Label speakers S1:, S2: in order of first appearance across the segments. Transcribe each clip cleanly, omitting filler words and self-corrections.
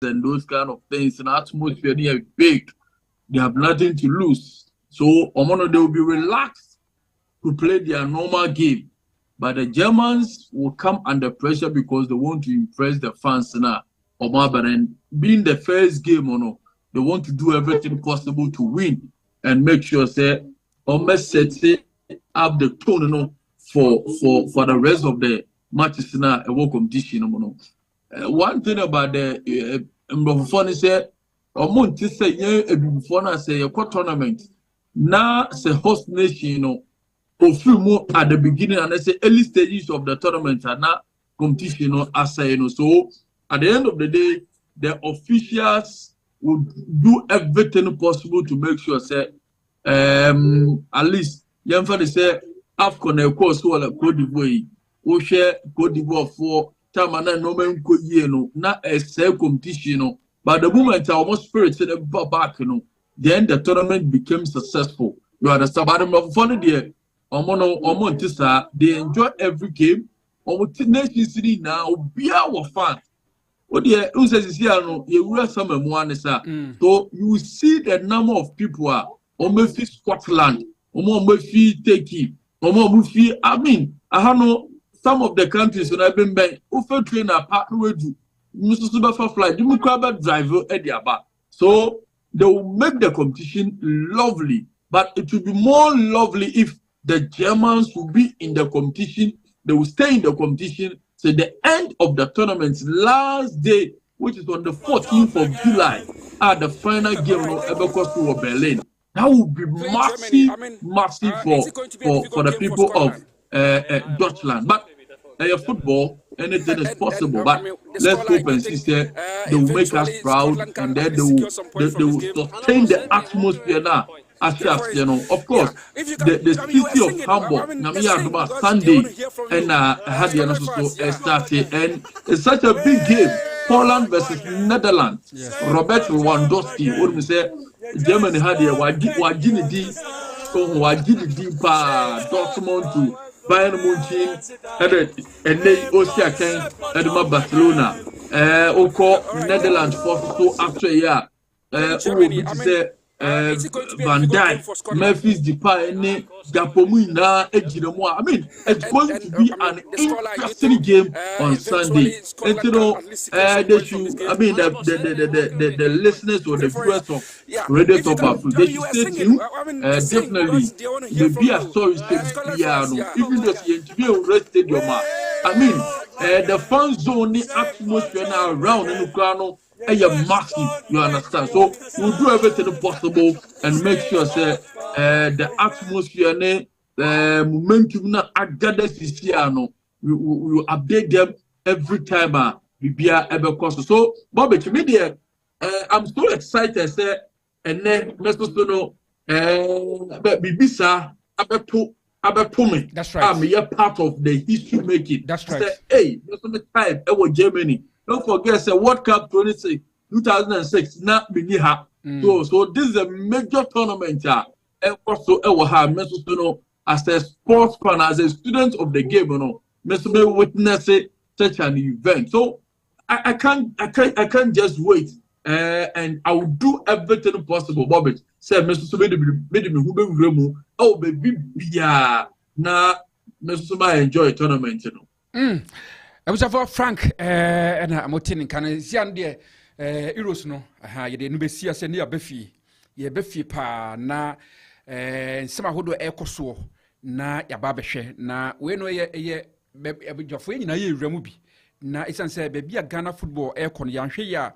S1: and those kind of things, and atmosphere they are big. They have nothing to lose. So Omono, they will be relaxed to play their normal game. But the Germans will come under pressure because they want to impress the fans now. And being the first game, they want to do everything possible to win and make sure say almost set up the tone for the rest of the matches in a world competition. One thing about the Mbofoni say, to say before I say a tournament now say host nation or few more at the beginning and I say early stages of the tournament are now competition as so at the end of the day the officials would do everything possible to make sure say at least they say AFCON of course all Cote d'Ivoire we share Cote d'Ivoire for time and no man could not a self competition but the moment our spirit said back then the tournament became successful. You understand? But I'm funny there. They enjoy every game. Nation City now be our fan. So you see the number of people are Scotland, Turkey, I mean, I know some of the countries when I've been by who train a partner with Mr. Flight, driver at the back. So they will make the competition lovely, but it will be more lovely if the Germans will be in the competition. They will stay in the competition. So the end of the tournament's last day, which is on the 14th of July, at the final game of Eberkost Berlin. That would be massive for the people of Deutschland. But football, anything is possible. But let's hope and see they will make us proud, and then they will sustain the atmosphere now. Of course, the city of Hamburg, Sunday, and had the also started, and it's such a big game. Poland versus Netherlands. Yes. Robert Lewandowski, what we say, Germany had the Wajini Dortmund to Bayern Munich, and they also came Barcelona. Oko Netherlands for so after a year. Van Dijk, Memphis Depay, and Gapomina, Ejidemo. I mean, it's going to be an interesting game on Sunday. And they should, I mean, the listeners or the viewers of Radio TopAfric, they should stay tuned. Definitely, the beer story piano, even though the interview Red Stadium. I mean, the fan zone, the atmosphere now around in Ukraine. Massive, you understand? So we'll do everything possible and make sure the atmosphere, momentum na agada sisiano. We will update them every time we be able to. So, Bobby, to me, I'm so excited. And then, Mr. Sono, Bibisa, Abatomi.
S2: That's right.
S1: I'm a part of the history making.
S2: That's right.
S1: Hey, there's time. It was Germany. Don't forget, World Cup 2006, not Miniha. So this is a major tournament. And also, as a sports fan, as a student of the game, Mr. witness such an event. So I can't just wait. And I will do everything possible. Bobby said, Mr. Sumedi, oh, baby, yeah. Now, Mr. Sumedi enjoy tournament,
S2: I was for Frank and Motin can Zian Eros no. You didn't be see us near Befi. Ye Befi pa na some who echo so na ya babeshe na we no ye Joffrey na ye remubi. Na it's and say baby a Ghana football aircon yanhwe ya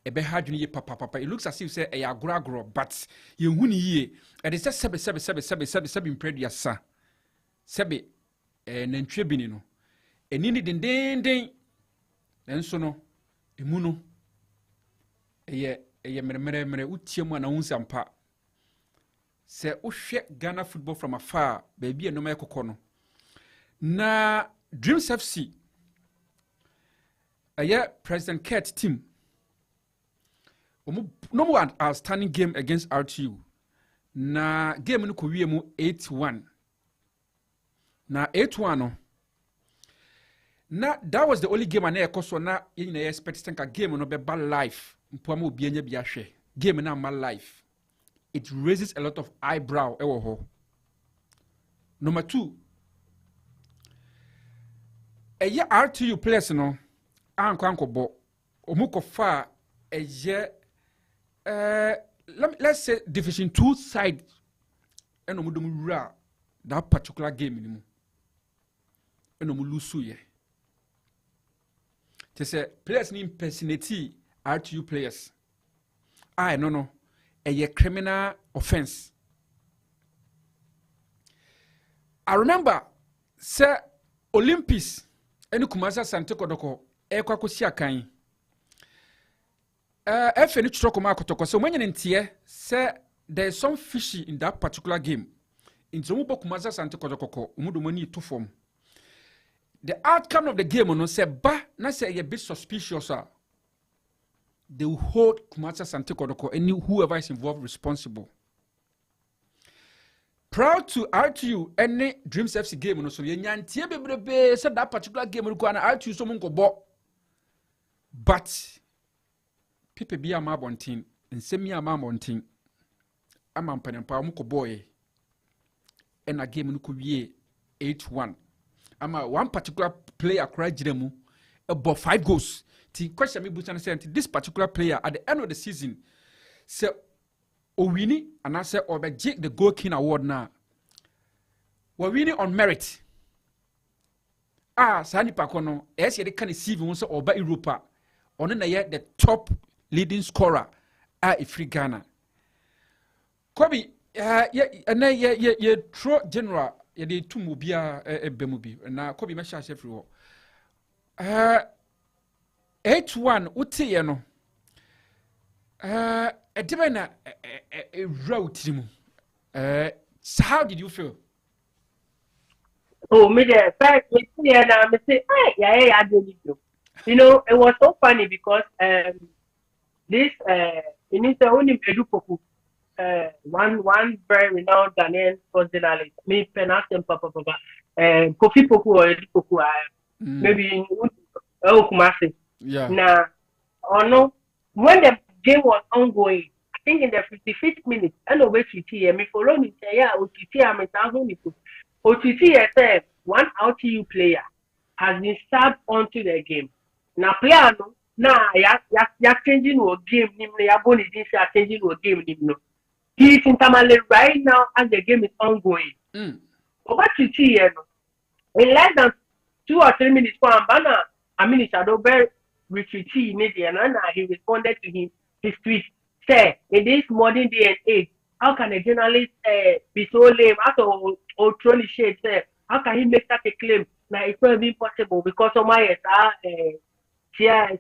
S2: ebe hadwini ye papa. It looks as if say a agro, but you huni ye. And it's just sebe impredia sa. Sebe nentwebini no. Enini den enso no emu no eye mere utiemu na unsampa se uhwe Ghana football from afar baby enoma ekokọ no na Dreams FC President Kurt team no one outstanding game against RTU na game no ko wiemu 8-1 na 8-1 no na that was the only game na ekoso na yin na expect think a game no be ba life mpo ma obi anya bi ahwe game na ma life it raises a lot of eyebrow ewo ho. Number 2, eye RTU players no anko bo omuko fa eye let's say division 2 side eno mudum wura that particular game ni mu eno mu lusu ye. They say players ni impersonate RTU players. No. A criminal offense. I remember, say Olympics, any Kumasa Sante Kodoko, Ekwakusia Kain. If any Chokoma Kotoko, so when you say there's some fishy in that particular game. In Zomubo Kumasa Sante Kodoko, Umudumoni to form. The outcome of the game, no say ba na say a bit suspicious. They will hold Kumasa Sante Kodoko and whoever is involved responsible. Proud to RTU any Dreams FC game, no so yantie bebrebe said that particular game no go na RTU so monko bo. But people be ama bontin, nsemi ama bontin. Ama mpanampa monko boy. And a game no ko wie 8-1. Ama one particular player cried jiremu about 5 goals. The question me busan say this particular player at the end of the season say Owini and I say Obejik the Goal King Award now. We're winning on merit. Sani Pakono, as you can see once Oba Europa on the top leading scorer Free Ghana. Kobe ye tro general ye de tumu bia bemubi na Kobe me sha chef ro 8-1 utie no edibena route mu how did you feel?
S3: Oh, me there first we see and I say yeah you know it was so funny because this in its only Edupoku one very renowned Ghanaian sports journalist, me Penastem Papa Kofi Poku or Edupoku maybe in Kumasi.
S2: Yeah.
S3: Now, or no, when the game was ongoing, I think in the 55th minute, I know where TT, me follow me say, yeah, OTT, I'm a thousand. OTT said one RTU player has been subbed onto the game. Now, player, no, you're changing your game, you're changing your game, he is in Tamale right now as the game is ongoing. Over TT, in less than 2 or 3 minutes, for Ambana, I mean, it's a retreatee media, and he responded to his tweet. Say, in this modern day and age, how can a journalist be so lame? After or trolley shade, say, how can he make such a claim? Now it's not even possible because of my here is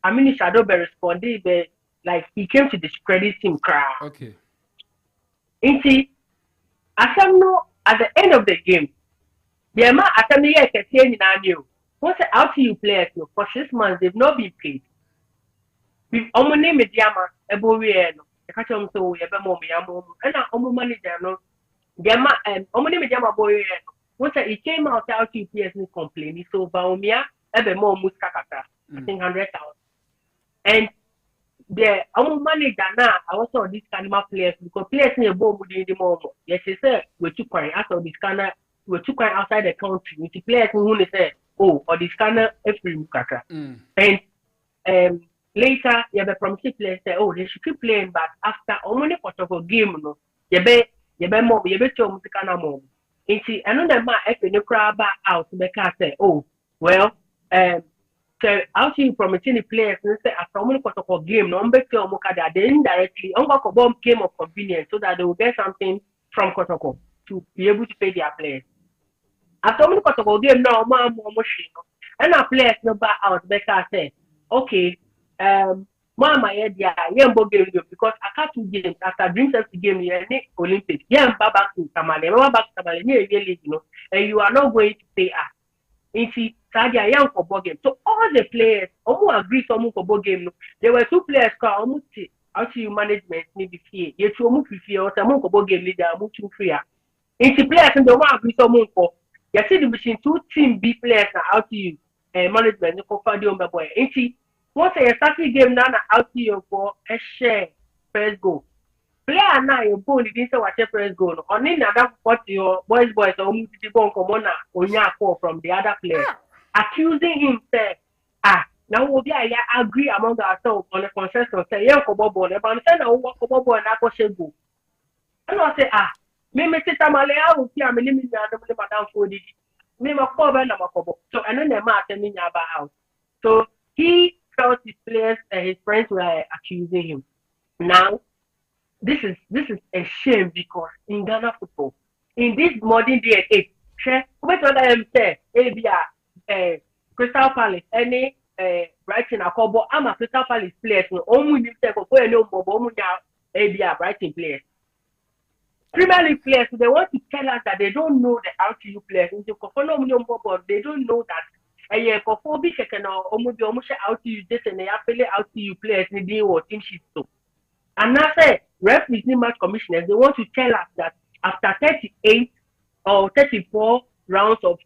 S3: I mean, Shadow responded, but like he came to discredit him.
S2: Okay.
S3: You see, as I know, at the end of the game, the amount of time I can say in once RTU players for 6 months they've not been paid. We name Diama Eboriano. I catch them so we have a moment and our manager no Diama and name Diama Boriano. Once he came out RTU players complain, so Baumia ever more muskakata. I think 100,000. And the manager now I also this kind of players because players in a bomb within the moment. Yes, they say we're too quiet after this kind of we're too quiet outside the country. With the players who say oh, or this kind of every mukaka. And later, you have a promising players say, oh, they should keep playing, but after only a game, no, you be more, you be too much kind of more. And see, another man, if you crowd back out, they can say, oh, well, so how you promising the players, and say, after only a game, no, be too much that they indirectly, a bomb game of convenience so that they will get something from Kotoko to be able to pay their players. After only a game, no, more machine. And our players no back out, Becca said, okay, Mama, yeah, game because I can't do games after Dreams FC game, yeah, Olympics. Yeah, back to Tamale, really, and you are not going to pay us. You see, Sadia, young for game. So all the players, almost agree some for game. There were 2 players called almost RTU management, maybe fear. Yet you move with fear, or some game leader, move to fear. You see, players in the one agree some for. You see Division 2 team B players now out to you management no for the boy. Ain't once a starting game now out to you for a share first goal. Player now you go didn't say what first goal. Only another what your boys or multiple come on your call from the other player. Accusing him say now we'll be agree among ourselves on a consensus say yeah kobo ball but say na wo kobo ball na go shego and I say me sister male I will see am me madam for the me ma kobo na ma kobo so and then the man tell me about out so he felt his players his friends were accusing him. Now this is a shame because in Ghana football in this modern day age what them say Crystal Palace any Brighton Akobo I'm a Crystal Palace players no omu ni say go no more omu ya Brighton players. Premier League players they want to tell us that they don't know the RTU players into kofono omu but they don't know that kofo bi keke no omu bi omu she RTU this and they play RTU players ni dey or team sheet so. And now say referees ni match commissioners they want to tell us that after 38 or 34 rounds of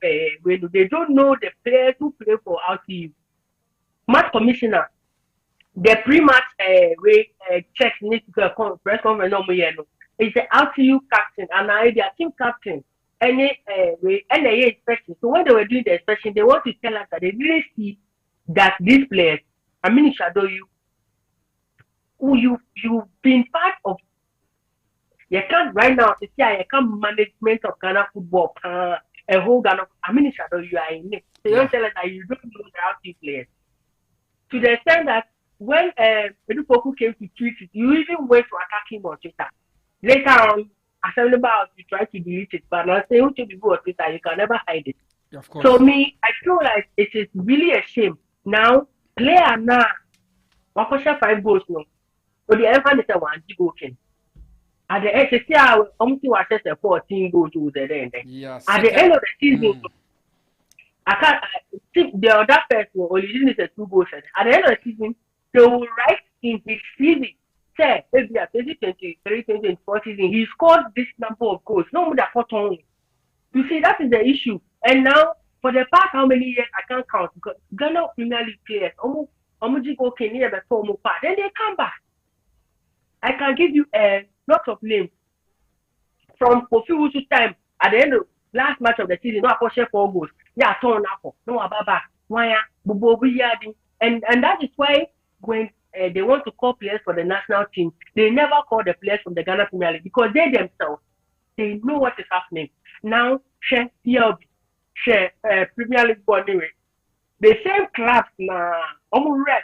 S3: when they don't know the players who play for RTU. Match commissioner, the pre-match checks need to press conference no more. It's the RTU captain and now their team captain. Any inspection. So when they were doing the inspection, they want to tell us that they really see that these players, I mean, shadow you, who you've been part of. You can't right now to see you can't management of Ghana football. A whole Ghana, I mean, shadow you are in it. So you don't tell us that you don't know the RTU players. To the extent that when Edupoku came to tweet it, you even went to attack him on Twitter. Later on, as I about you try to delete it, but I say who to be on Twitter, you can never hide it.
S2: Yeah, of course.
S3: So me, I feel like it is really a shame. Now, player now, Wakosha 5 goals no. But the ever is a 1 goal king. At the end, see how was just a 14 goals to the end.
S2: Yes.
S3: At the end of the season. I can't the other person origin is a 2 goals. At the end of the season, they will write in his CV, say maybe at 2023, 2024 season, he scored this number of goals. No more than 4 You see, that is the issue. And now, for the past how many years, I can't count because Ghana Premier League players, then they come back. I can give you a lot of names from Kofi Wusu time at the end of last match of the season. No, I share 4 goals. Yeah, turn up. No, Ababa, Waya, Bubobi Yadi, and that is why when they want to call players for the national team, they never call the players from the Ghana Premier League because they themselves they know what is happening. Now, share PLB, share Premier League ball anyway. The same clubs now, almost rep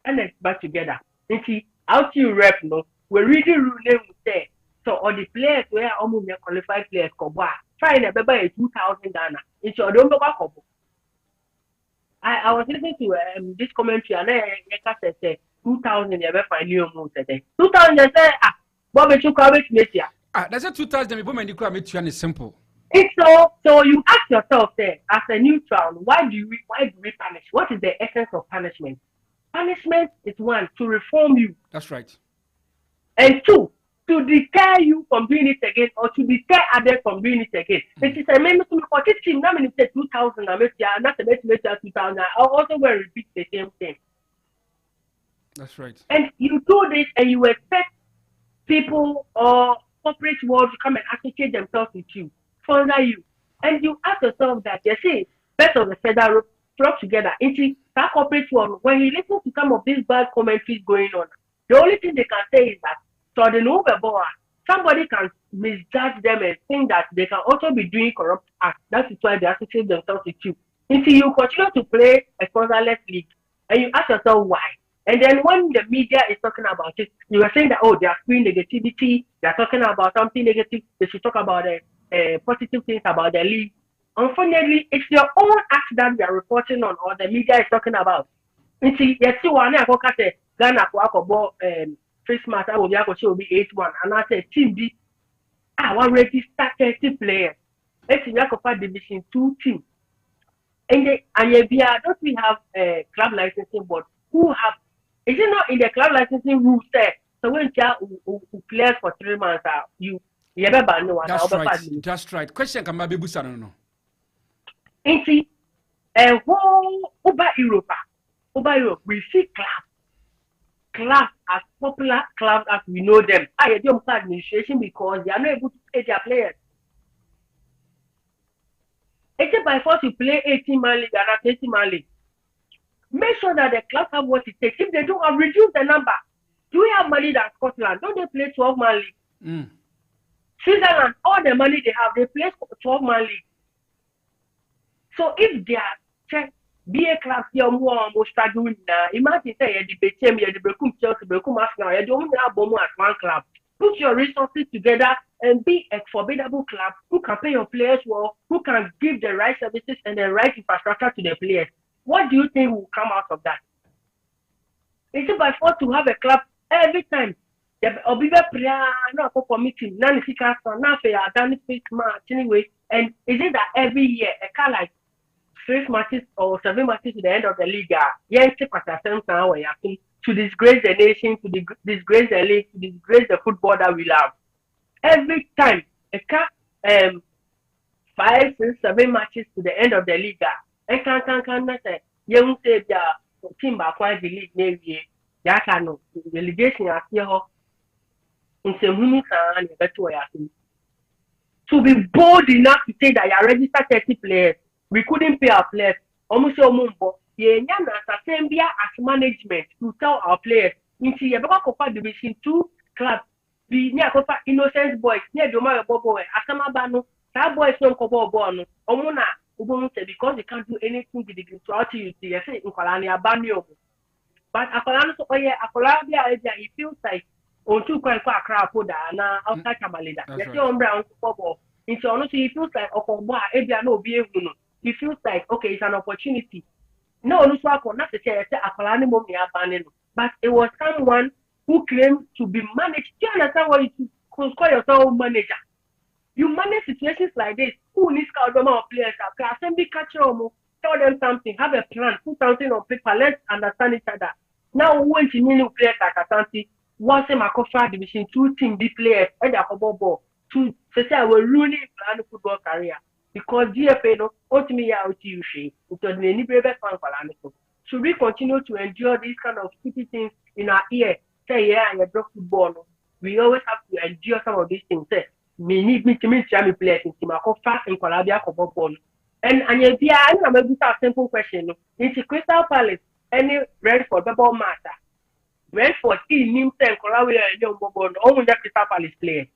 S3: and it's back together. You see, how to rep no, we really rule name say so all the players where almost qualified players come back. Trying to buy 2,000 Ghana. It's your don't go back. I was listening to this commentary and I said 2,000 you ever find new moves today. 2,000 they say Bobby you come with me here.
S2: That's a 2,000 people when you come with you and it's simple.
S3: It's so you ask yourself there as a neutral, why do we punish? What is the essence of punishment? Punishment is 1 to reform you.
S2: That's right.
S3: And 2 to deter you from doing it again or to deter others from doing it again. It is a member to me for this team. Now, when 2,000, I not a 2,000. I also will repeat the same thing.
S2: That's right.
S3: And you do this and you expect people or corporate world to come and associate themselves with you, further you. And you ask yourself that they say, best of the federal flock together. Into that corporate world, when you listen to some of these bad commentaries going on, the only thing they can say is that so the Nobel somebody can misjudge them and think that they can also be doing corrupt acts. That is why they associate themselves with you. Until you continue to play a sponsorless league and you ask yourself why. And then when the media is talking about it, you are saying that, they are screwing negativity, they are talking about something negative, they should talk about positive things about the league. Unfortunately, it's your own acts that we are reporting on or the media is talking about. You see, Ghana Christmas, I will be able to be 8-1, and I said, Team B, I already started 30 players. It's in Yakopa Division 2 team. And don't we have a club licensing board who have, is it not in the club licensing rules there? So when you players for 3 months, you never ban no one.
S2: That's right. Question can be Busa no.
S3: Ain't a whole over Europe, we see clubs as popular clubs as we know them. I don't administration because they are not able to pay their players. Except by force you play 18-man league and not 20-man league. Make sure that the clubs have what it takes. If they don't have, reduce the number. Do we have money than Scotland? Don't they play 12-man league? Switzerland, all the money they have, they play 12-man league. So if they are BA class here more struggling now, imagine say you debate me, you debate Chelsea, become Arsenal, you don't have Bomo as one club. Put your resources together and be a formidable club who can pay your players well, who can give the right services and the right infrastructure to the players. What do you think will come out of that? Is it by force to have a club every time? Or be a committee, none if you can't done face match anyway. And is it that every year a car like 6 matches or 7 matches to the end of the league? Yes, to disgrace the nation, to disgrace the league, to disgrace the football that we love. Every time a car 5, 6, 7 matches to the end of the league. I can't say young say team by quite the league maybe no relegation as here to be bold enough to say that you registered 30 players. We couldn't pay our players. Almost same as management to tell our players into your Division 2 club. The near innocent boys, near Doma Bobo, Asama Bano, that boys don't cover Bono, Omona, because they can't do anything to the gratuity, you say in Colania Banyo. But Akolabia, he feels like on 2 quite a crowd for that outside Kamalida. Yes, on Brown football. Into honestly, he feels like Okoba, Ebia no be able. He feels like okay, it's an opportunity. No, not to say Akolani Momia Banino, but it was someone who claimed to be managed. Do you understand what you call yourself manager? You manage situations like this. Who needs to players? Assembly catch them, tell them something, have a plan, put something on paper, let's understand each other. Now, when you need players like Asante, once a Makofa Division 2 team, the players, and the ball to say, I will ruin the football career because GFA no ultimately out you she because the Nibrebe fan for should we continue to endure these kind of stupid things in our ear? Say, yeah, and you drop football. No? We always have to endure some of these things. Say, we need me to meet Jamie players in Timakofa and Columbia football. And I'm going to ask a simple question. It's Crystal Palace, any Redford, Bubble Matter. Redford, he named them Columbia and Young Bobo, only that Crystal Palace player.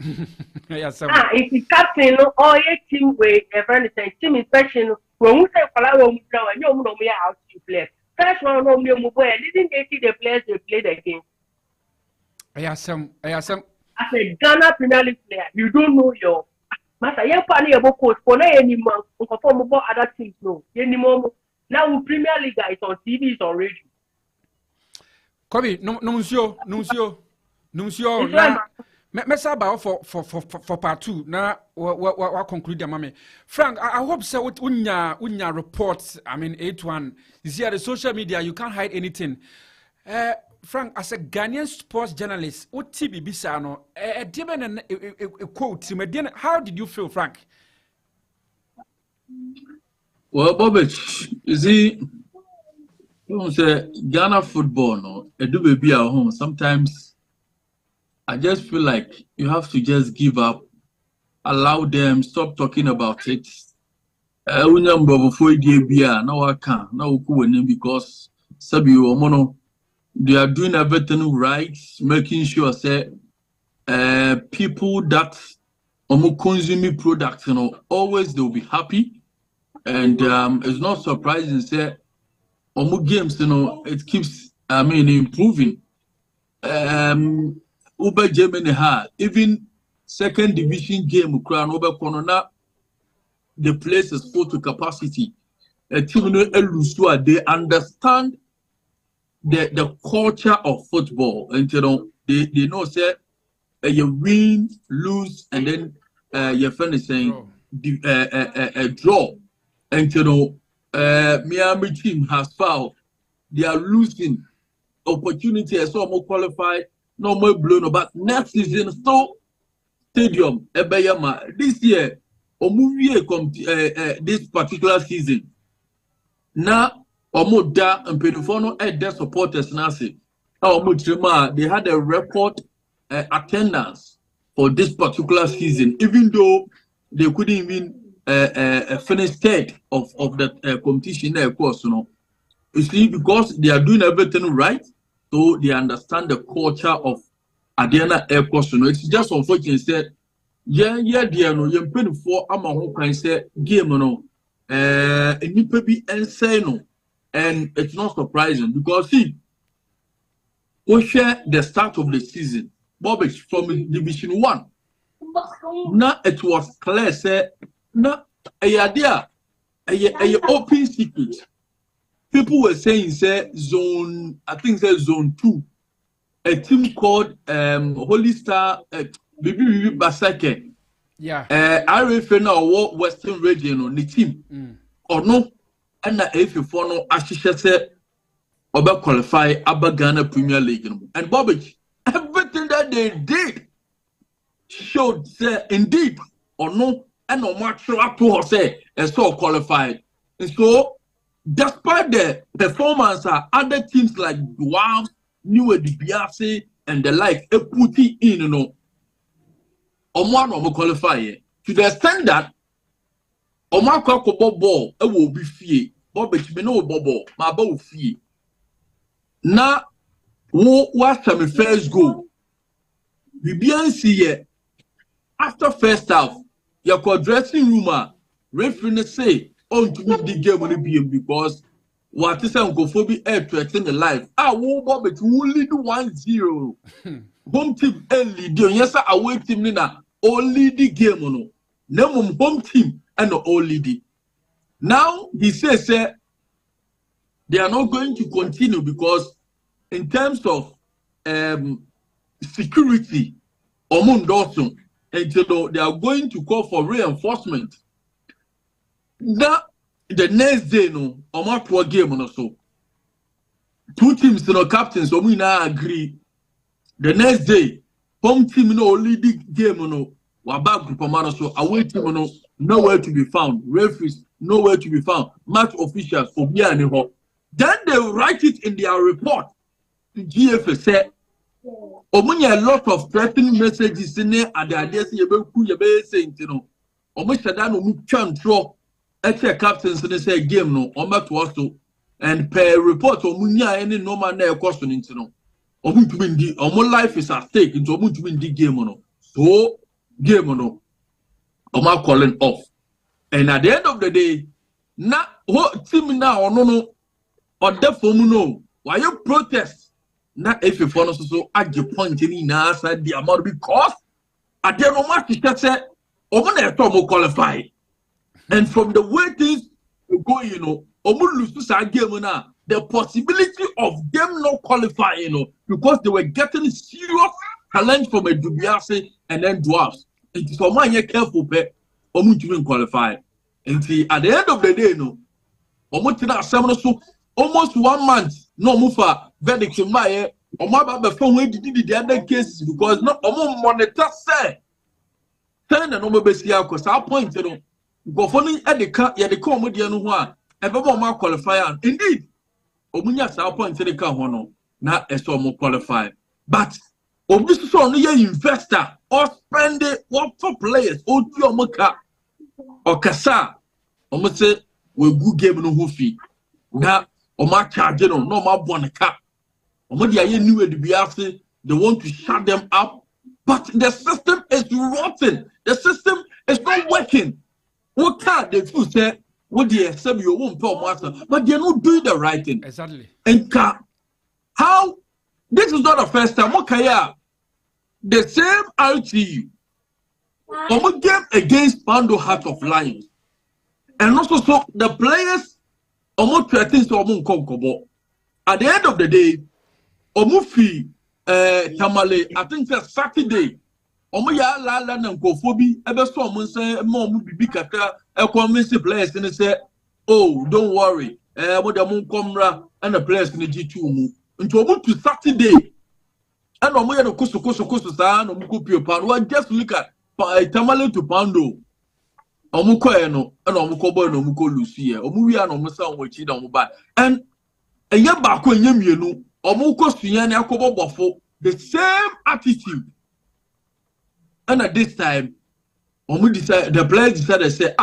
S3: If the captain or a team with a friend team inspection, when we say Columbia and you know me how to play. First one, no, didn't they see the players they play the game?
S2: I have some. As
S3: a Ghana Premier League player, you don't know your master. You're planning about coach for any month, perform about other teams. No, anymore. Now, Premier League is on TV, is on radio.
S2: Kobe, nuncio. Mesa about for part 2. Now, what conclude the mommy. Frank, I hope so. Unya reports. I mean, 8-1. You see, at the social media, you can't hide anything. Frank, as a Ghanaian sports journalist, what TB Bisano, a quote. How did you feel, Frank?
S1: Well, Bobich, you see, you say Ghana football, no, it do be at home. Sometimes I just feel like you have to just give up, allow them, stop talking about it. Because they are doing everything right, making sure say people that consume products, always they'll be happy. And it's not surprising say games, it keeps improving. Uber Germany even second division game crown over Corona, the place is full to capacity. They understand the culture of football, and they know say you win, lose, and then your friend is saying a draw, and Miami team has fouled. They are losing opportunity, so more qualified, no more blown. But next season, so stadium Ebeyama this year this particular season. Now, Omoda and Pedifono at their supporters Nasi. They had a record attendance for this particular season, even though they couldn't even finish third of the competition there, of course, you know. You see, because they are doing everything right, so they understand the culture of Adiana Air Course, you know. It's just unfortunate that dear no, you're paying for Amaho can say game, you know, and you be insane, and it's not surprising because see, we share the start of the season, Bobby from Division 1. Now it was clear, say, now a idea, a open secret. People were saying, say, zone 2, a team called Holy Star, Bibi Basake.
S2: Yeah.
S1: I refer now Western region on the team. Or no, and if you follow, Ashisha said, Oba qualify Abba Ghana Premier League. And Bobby, everything that they did showed, say, indeed, or no, and no much up to her, say, and so qualified. And so, despite the performance, other teams like Dwarfs, New Edibiase, and the like, put it in, you know, one of qualify to the extent that Omar ball, it will be fee, Bobby, you know, Bobo, my bow fee. Now, what time first go? We begin see after first half, your dressing room, referee say, on to meet the game on the BM because what is uncophobia air to attend the life. I will Bobby to only do 1-0. Home team early, yes, I wait team Nina, only the game no home team and the only the. Now he says they are not going to continue because in terms of security until they are going to call for reinforcement. Now the next day no poor game so 2 teams captains so we now agree the next day home team lead the game back group so away team nowhere to be found, referees nowhere to be found, match officials for then they write it in their report to GFA say a lot of threatening messages in there and the ideas saying captains in the game no to also and per report any normal question into life is at stake into the game so game calling off and at the end of the day now what team now no or the why you protest now if you follow so at the point in outside the amount because at the end of March say qualify. And from the way things go, lose game now, the possibility of them not qualifying, because they were getting serious challenge from a Dubiase and then Dwarfs. It is for my careful pet, to qualify. And see, at the end of the day, so almost 1 month, no mufa verdict in my phone way to the other cases because no monitor say. Turn the number base because our point, go funny at the car, the comedian one, ever more qualifier. Indeed, Omunya South Point to the car, not a so more qualified. But this only an investor or spend it what for players or your mocha or Kasa. Almost say we good game no hoofy. Now, Oma charge no more one cap. Omodia knew it to be after they want to shut them up, but the system is rotten. The system is not working. What can't they do say? What they accept you won't tell master, but they're not doing the right thing.
S2: Exactly.
S1: And how this is not the first time. Okay, the same RTU. Game against Pando Heart of Lions. And also so the players threatens to at the end of the day, Omufi Tamale, I think that's Saturday. Ya la na nkofobi ebe so mo nse mo bibi kaka convince players and say oh don't worry mo da mo komra and the players ni G2 mu nto omu to Saturday and omu ya no koso sa no mu kopio pound just look at Tamale to Pando Omuko no, and Omuko boy no Muko Lucia, Omuya no Musa Wachida Muba. And a Yabako Yemianu, Omuko Suyani Akobo Bofo, the same attitude. And at this time, the players decided to say,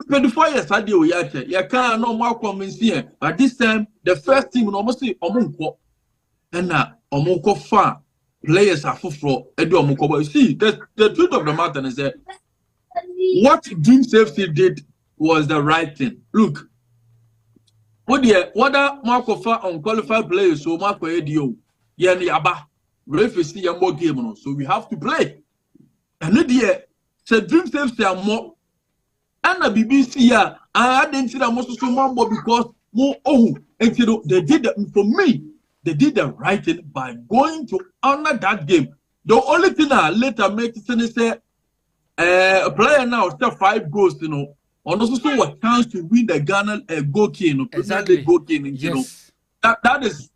S1: 24 years I deal with Yaka. Yaka no more comments here. At this time, the first team almost say Omunko. And now Omunko fan players are for Edo Omunko. But see, the truth of the matter is that what Dream Safety did was the right thing. Look, what Marco Fa unqualified players, so Marco Edio, Yan Yaba, referee see more game, so we have to play. And the say Dream Safety are more. And the BBC here, I didn't see that most of them because more and they did that for me. They did the right thing by going to honor that game. The only thing I later make it say a player now still 5 goals, on also a chance to win the Ghana goal king,
S2: exactly.
S1: Goal king, that is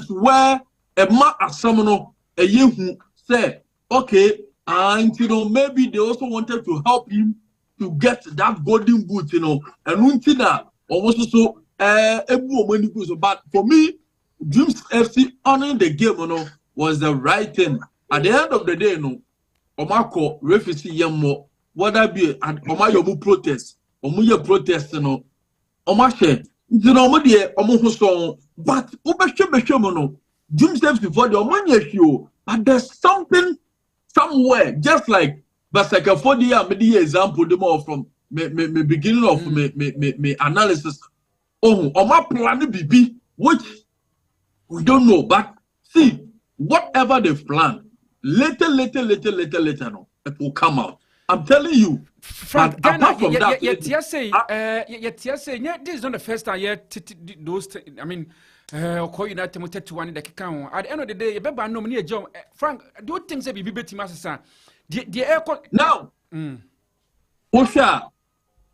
S1: where a man as someone a year who said, okay, and maybe they also wanted to help him to get that golden boot, and Untina almost so but for me, Dreams FC honoring the game, was the right thing. At the end of the day, Omako refugee yamo, what that be and Omayobu protest, Omuya protest, Omashe, but Ubashe Dreams FC for the Omanya show, but there's something somewhere, just like but like a 4 year example, the more from me beginning of me analysis. My plan BB, which we don't know, but see, whatever they've planned, later, no, it will come out. I'm telling you.
S2: Frank, Ghana, this is not the first time yet. Those, I mean, call United Mutet to one in the account. At the end of the day, you better know me, John. Frank, do things that be better, Master.
S1: Now, Osha,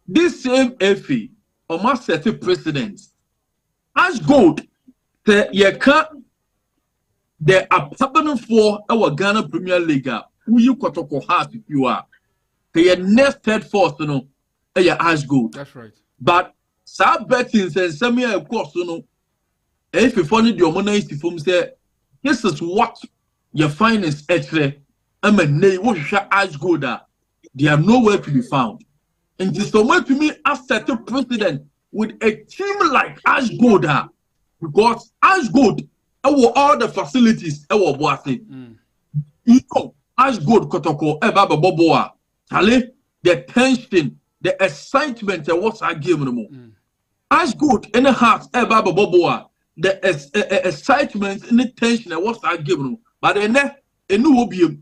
S1: this same FA almost set a precedent. As good, they are partnering for our Ghana Premier League. Who you Kotoko has if you are. They are next third force, as good.
S2: That's right.
S1: But some betting and some of course, if you find your money is to say, this is what your finest extra. They are nowhere to be found. And this somewhere to me as set a precedent with a team like Ash Gold, because Ash Gold all the facilities you know Ash Gold Kotoko Baba Boboa Tale the tension, the excitement what's our game no more. Ash Gold in the heart Baba Boboa the excitement and the tension what's our game no, but then a new hobby.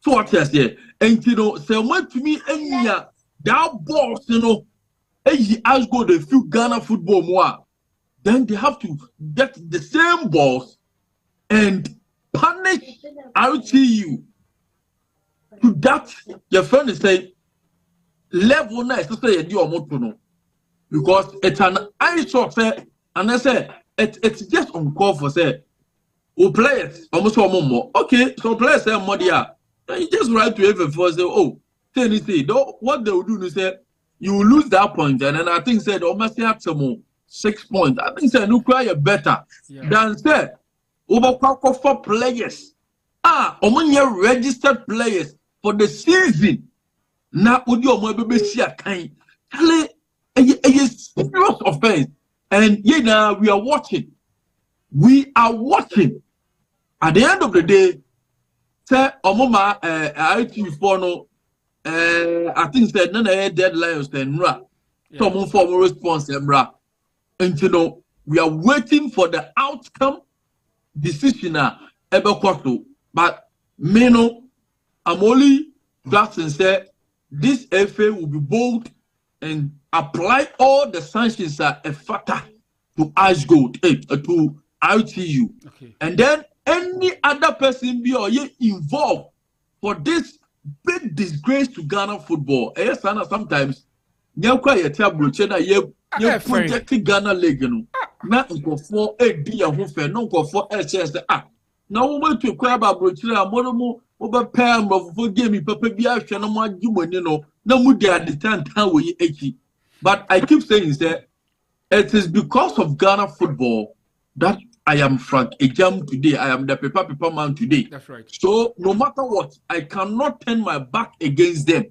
S1: So what is here? And say what to me that boss, as go the few Ghana football more, then they have to get the same boss and punish RTU to that your friend is saying level nice to say you are because it's an eyesore say and I say it's just on call for say players almost one more. Okay, so players say more there. You just write to FF4 say, say anything. What they will do is say you will lose that point, and then I think said almost have some 6 points. I think say you cry better than say over for players. Among your registered players for the season. Now would you maybe see a kind a serious offense, and now we are watching. We are watching. At the end of the day. Say omoma IT4 no I think said none deadlines then some form of response emra and we are waiting for the outcome decision but me no I'm only Jackson said this FA will be bold and apply all the sanctions that a factor to Ash Gold to ITU and then any other person be or involved for this big disgrace to Ghana football. Yes, sometimes you project Ghana league, not for a dear who fell, no for HS. Now we to acquire about Brochilla, Monomo, over Pam of game, Papa Biash, and no mu dey understand how we echi. But I keep saying that it is because of Ghana football that I am Frank Ejam today. I am the paper man today.
S2: That's right.
S1: So no matter what, I cannot turn my back against them.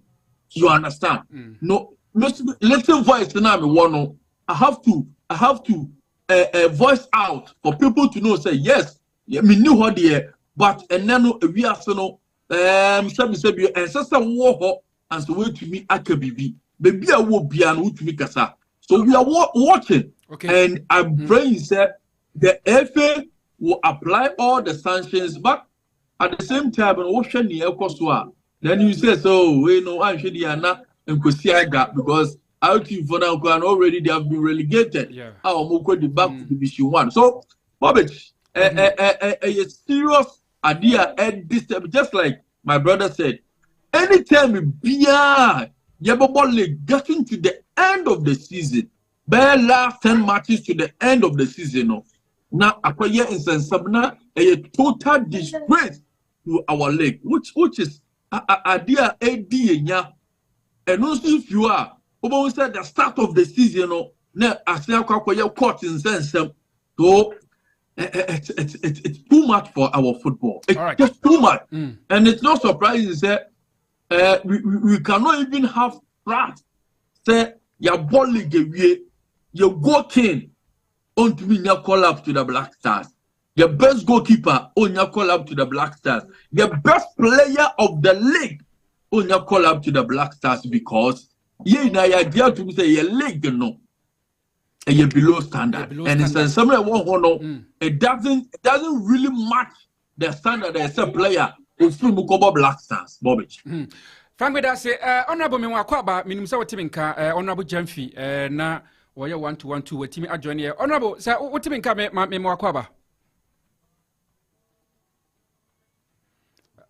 S1: You understand? No, little voice now me one. I have to voice out for people to know. Say yes, me knew what there, but and then we are so no. Sabi and sister war and so wait to me akabibi. Baby, I will be an to me kasa. So we are watching,
S2: okay.
S1: And I'm praying that the FA will apply all the sanctions, but at the same time, then you say, so we know I'm sure they are not in Kusiaga because out in for now already they have been relegated.
S2: Yeah.
S1: Our Moko the back to Division 1. So, Bobich, a serious idea and this just like my brother said, anytime beyond Yabobole getting to the end of the season, bare last 10 matches to the end of the season. Now, acquire in Sabna a total disgrace to our league, which is idea AD. And also, if you are, almost at the start of the season, now I say acquire court in sense. So it's too much for our football. It's just too much, and it's not surprising that. We cannot even have trust. Say your ball league your goalkeeper on to be call up to the Black Stars. Your best goalkeeper on your call up to the Black Stars. Your best player of the league on your call up to the Black Stars because na idea to say your league no. And you're below standard. And it's somewhere it doesn't really match the standard as a player. Black Stars, Bobby.
S2: Frank, we say, Honorable Mewakwaba, Minimsa Timinka, Honorable Jemfi, na waya 1-2-1-2 with Timmy adjoin here. Honorable, sir, what Timinka Mewakwaba?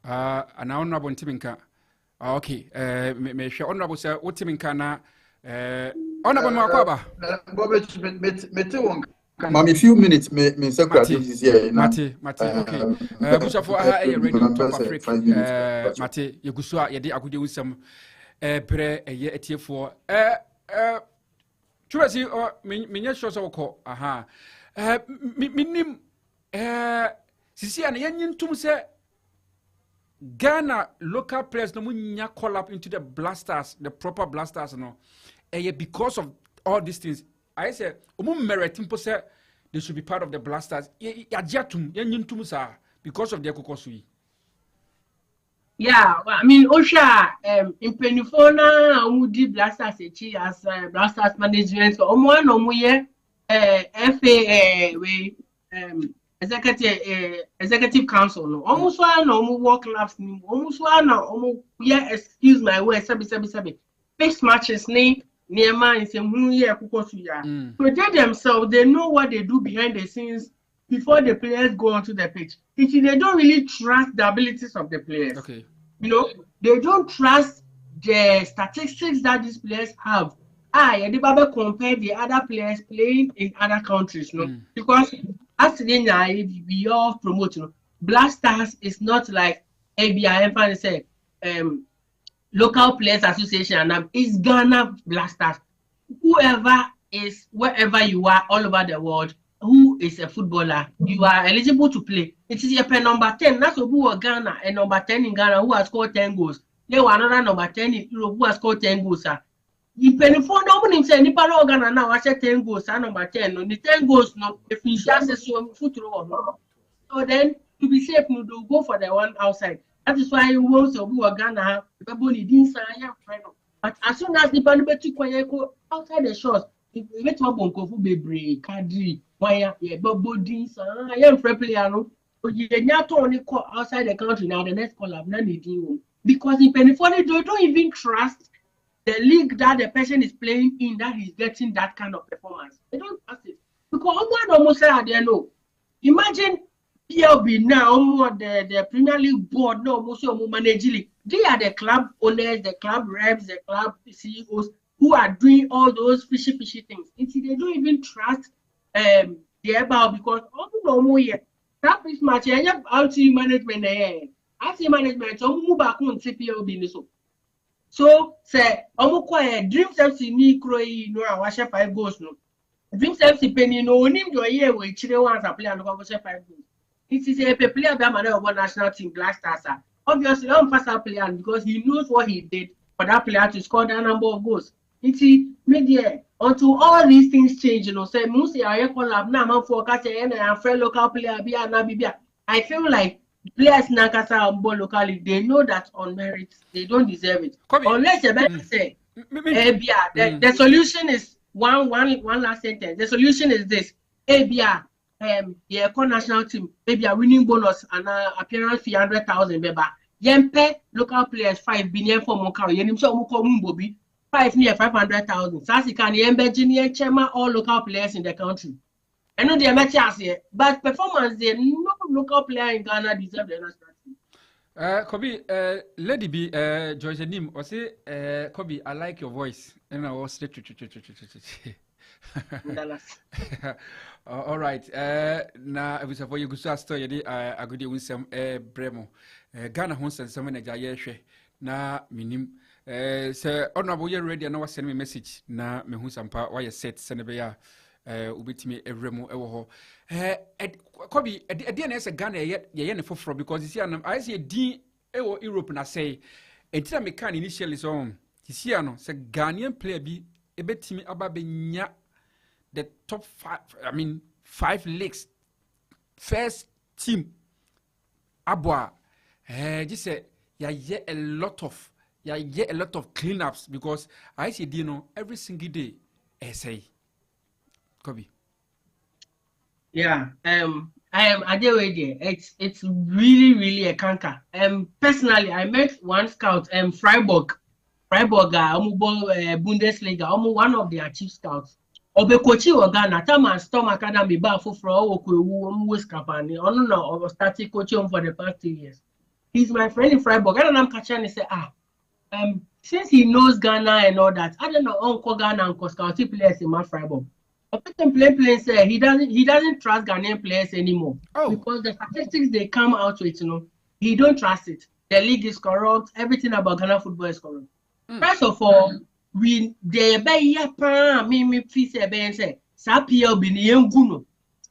S2: An Honorable Timinka. Okay, me share Honorable, sir, what Timinka na Honorable Mewakwaba.
S4: Bobby, Mami, few minutes, me secretary is here.
S2: Mate, okay. Busha for a radio TopAfric. Mate, Yagusua, Yadi Agudi with some pre a year at for Churasi or Minya shows or call. Aha. Minim Sisi and Yanyan Tum say Ghana local players no munya call up into the blasters, the proper blasters, no. Because of all these things. I said, say they should be part of the blasters. Because of their kokosui.
S3: Yeah, well, I mean, Osha, in Penifona, Moody Blasters, as Blasters management, or one or more, FA, executive council, no, almost one or more work clubs, almost one or more, yeah, excuse my way, sabi, fixed matches, name. Near mine, some year protect themselves. They know what they do behind the scenes before the players go onto the pitch. They don't really trust the abilities of the players.
S2: Okay,
S3: they don't trust the statistics that these players have. And they compare the other players playing in other countries, because as we all promote, Blasters is not like ABIM and say Local Players Association and is Ghana Blasters. Whoever is, wherever you are, all over the world, who is a footballer, you are eligible to play. It is a number 10. That's who are Ghana, and number 10 in Ghana who has scored 10 goals. There were another number 10 in Europe who has scored 10 goals. You penny for no one say any part of Ghana now. I said 10 goals, number 10. On the 10 goals, no, if you just assume football. So then, to be safe, no, do go for the one outside. That is why you want to be a Ghana. But as soon as the Banabeti go outside the shores, if you get one bonko be break, Kadri, why yeah, body, I am free player. You not only call outside the country now, the next call up, because in Penifone, they don't even trust the league that the person is playing in that he's getting that kind of performance. They don't trust it. Because one almost said, they know. Imagine PLB now, the Premier League board, no, most of them managing. They are the club owners, the club reps, the club CEOs who are doing all those fishy things. They don't even trust the about because all the more yet. That is much. I have RT management. RT management. So move back on PLB so. So say omo Dreams FC ni kroi no a washe 5 goals no. Dreams FC penny no onim do year we chire once a player no go share 5 goals. It is a player be man of national team Black Stars. Obviously on pass a player because he knows what he did for that player to score that number of goals. It is media until all these things change, you know. Say Musi I collab na man for catch and friend local player be na bibia. I feel like players Nakasa and ball locally, they know that on merit they don't deserve it. Unless you better say, the solution is one last sentence. The solution is this: ABR, yeah, national team, maybe a winning bonus and appearance fee 100,000. Beba, yempe local players 5 billion for Mokau. Yenim so Moko Mumbobi 5 near 500,000. Sasi can yembe junior chairman all local players in the country. I know they are matches here, but performance there, no local player in Ghana deserve the national team.
S2: Kobe, Lady B, George Nim, or say, Kobe, I like your voice, and I was all right. Now, I was for you good story. I go with some Bremo. Ghana Hons and some manager. Na minim. Sir, honorable, you're ready. I know send me message. Na me who some part why you set Senebea. Ubitimi evremo ewo Kobe again as a Ghana ye for because you see I see a D ewo Europe na say entina me kan initially so you see no say Ghanaian player bi ebetimi ababenya the top 5 I mean 5 leagues first team abwa just say ya a lot of cleanups because I see D no every single day say Kobe.
S3: Yeah, I am Adewege. It's really a canker. Personally, I met one scout, Freiburg, Bundesliga, one of their chief scouts. Obekochi Ogana, Tama Storm Academy, Bafo for West Capani, or started coaching for the past 2 years. He's my friend in Freiburg. And I'm catching and say, since he knows Ghana and all that, I don't know Uncle Ghana and Scouty players in my Freiburg. Plain say he doesn't trust Ghanaian players anymore because the statistics they come out with, he don't trust it. The league is corrupt. Everything about Ghana football is corrupt. First of all,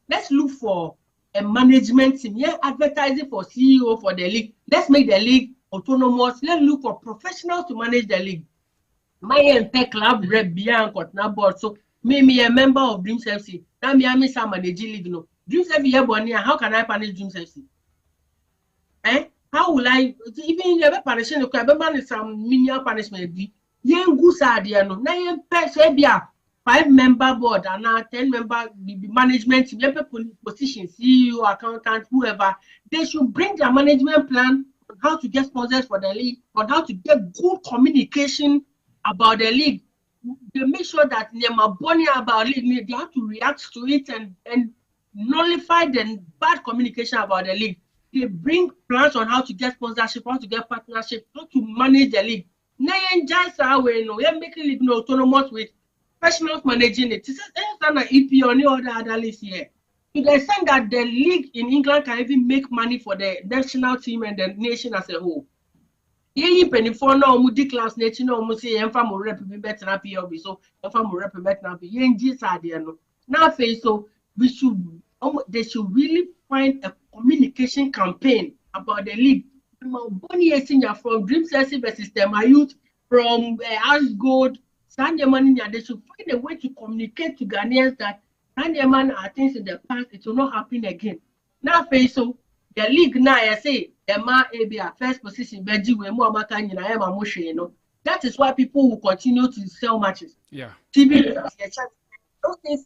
S3: let's look for a management team. Yeah, advertising for CEO for the league. Let's make the league autonomous. Let's look for professionals to manage the league. My club rep beyond Kotna board. So me a member of Dreams FC. Now me am some manage league. No Dreams FC here how can I manage Dreams FC? How will I even never punish no crab some minimal punishment be? Yen gusa dia no. Na yen person be a 5-member board and now 10-member management team, position, CEO, accountant, whoever. They should bring their management plan on how to get sponsors for the league, on how to get good communication about the league. They make sure that they are bonny about league. They have to react to it and nullify the bad communication about the league. They bring plans on how to get sponsorship, how to get partnership, how to manage the league. Now you just away, you're making league autonomous with professionals managing it. This is an EP or any other list here. To the extent that the league in England can even make money for the national team and the nation as a whole. You penny for no class nation no say enfam rep better na PLB so enfam rep better na no. Now face so they should really find a communication campaign about the league. From Dreams FC versus my youth, from Ash Gold, Sandeman, they should find a way to communicate to Ghanaians that Sandeman are things in the past, it will not happen again. Now face so the league now I say the first position, that is why people will continue to sell matches.
S2: Yeah.
S3: TV those things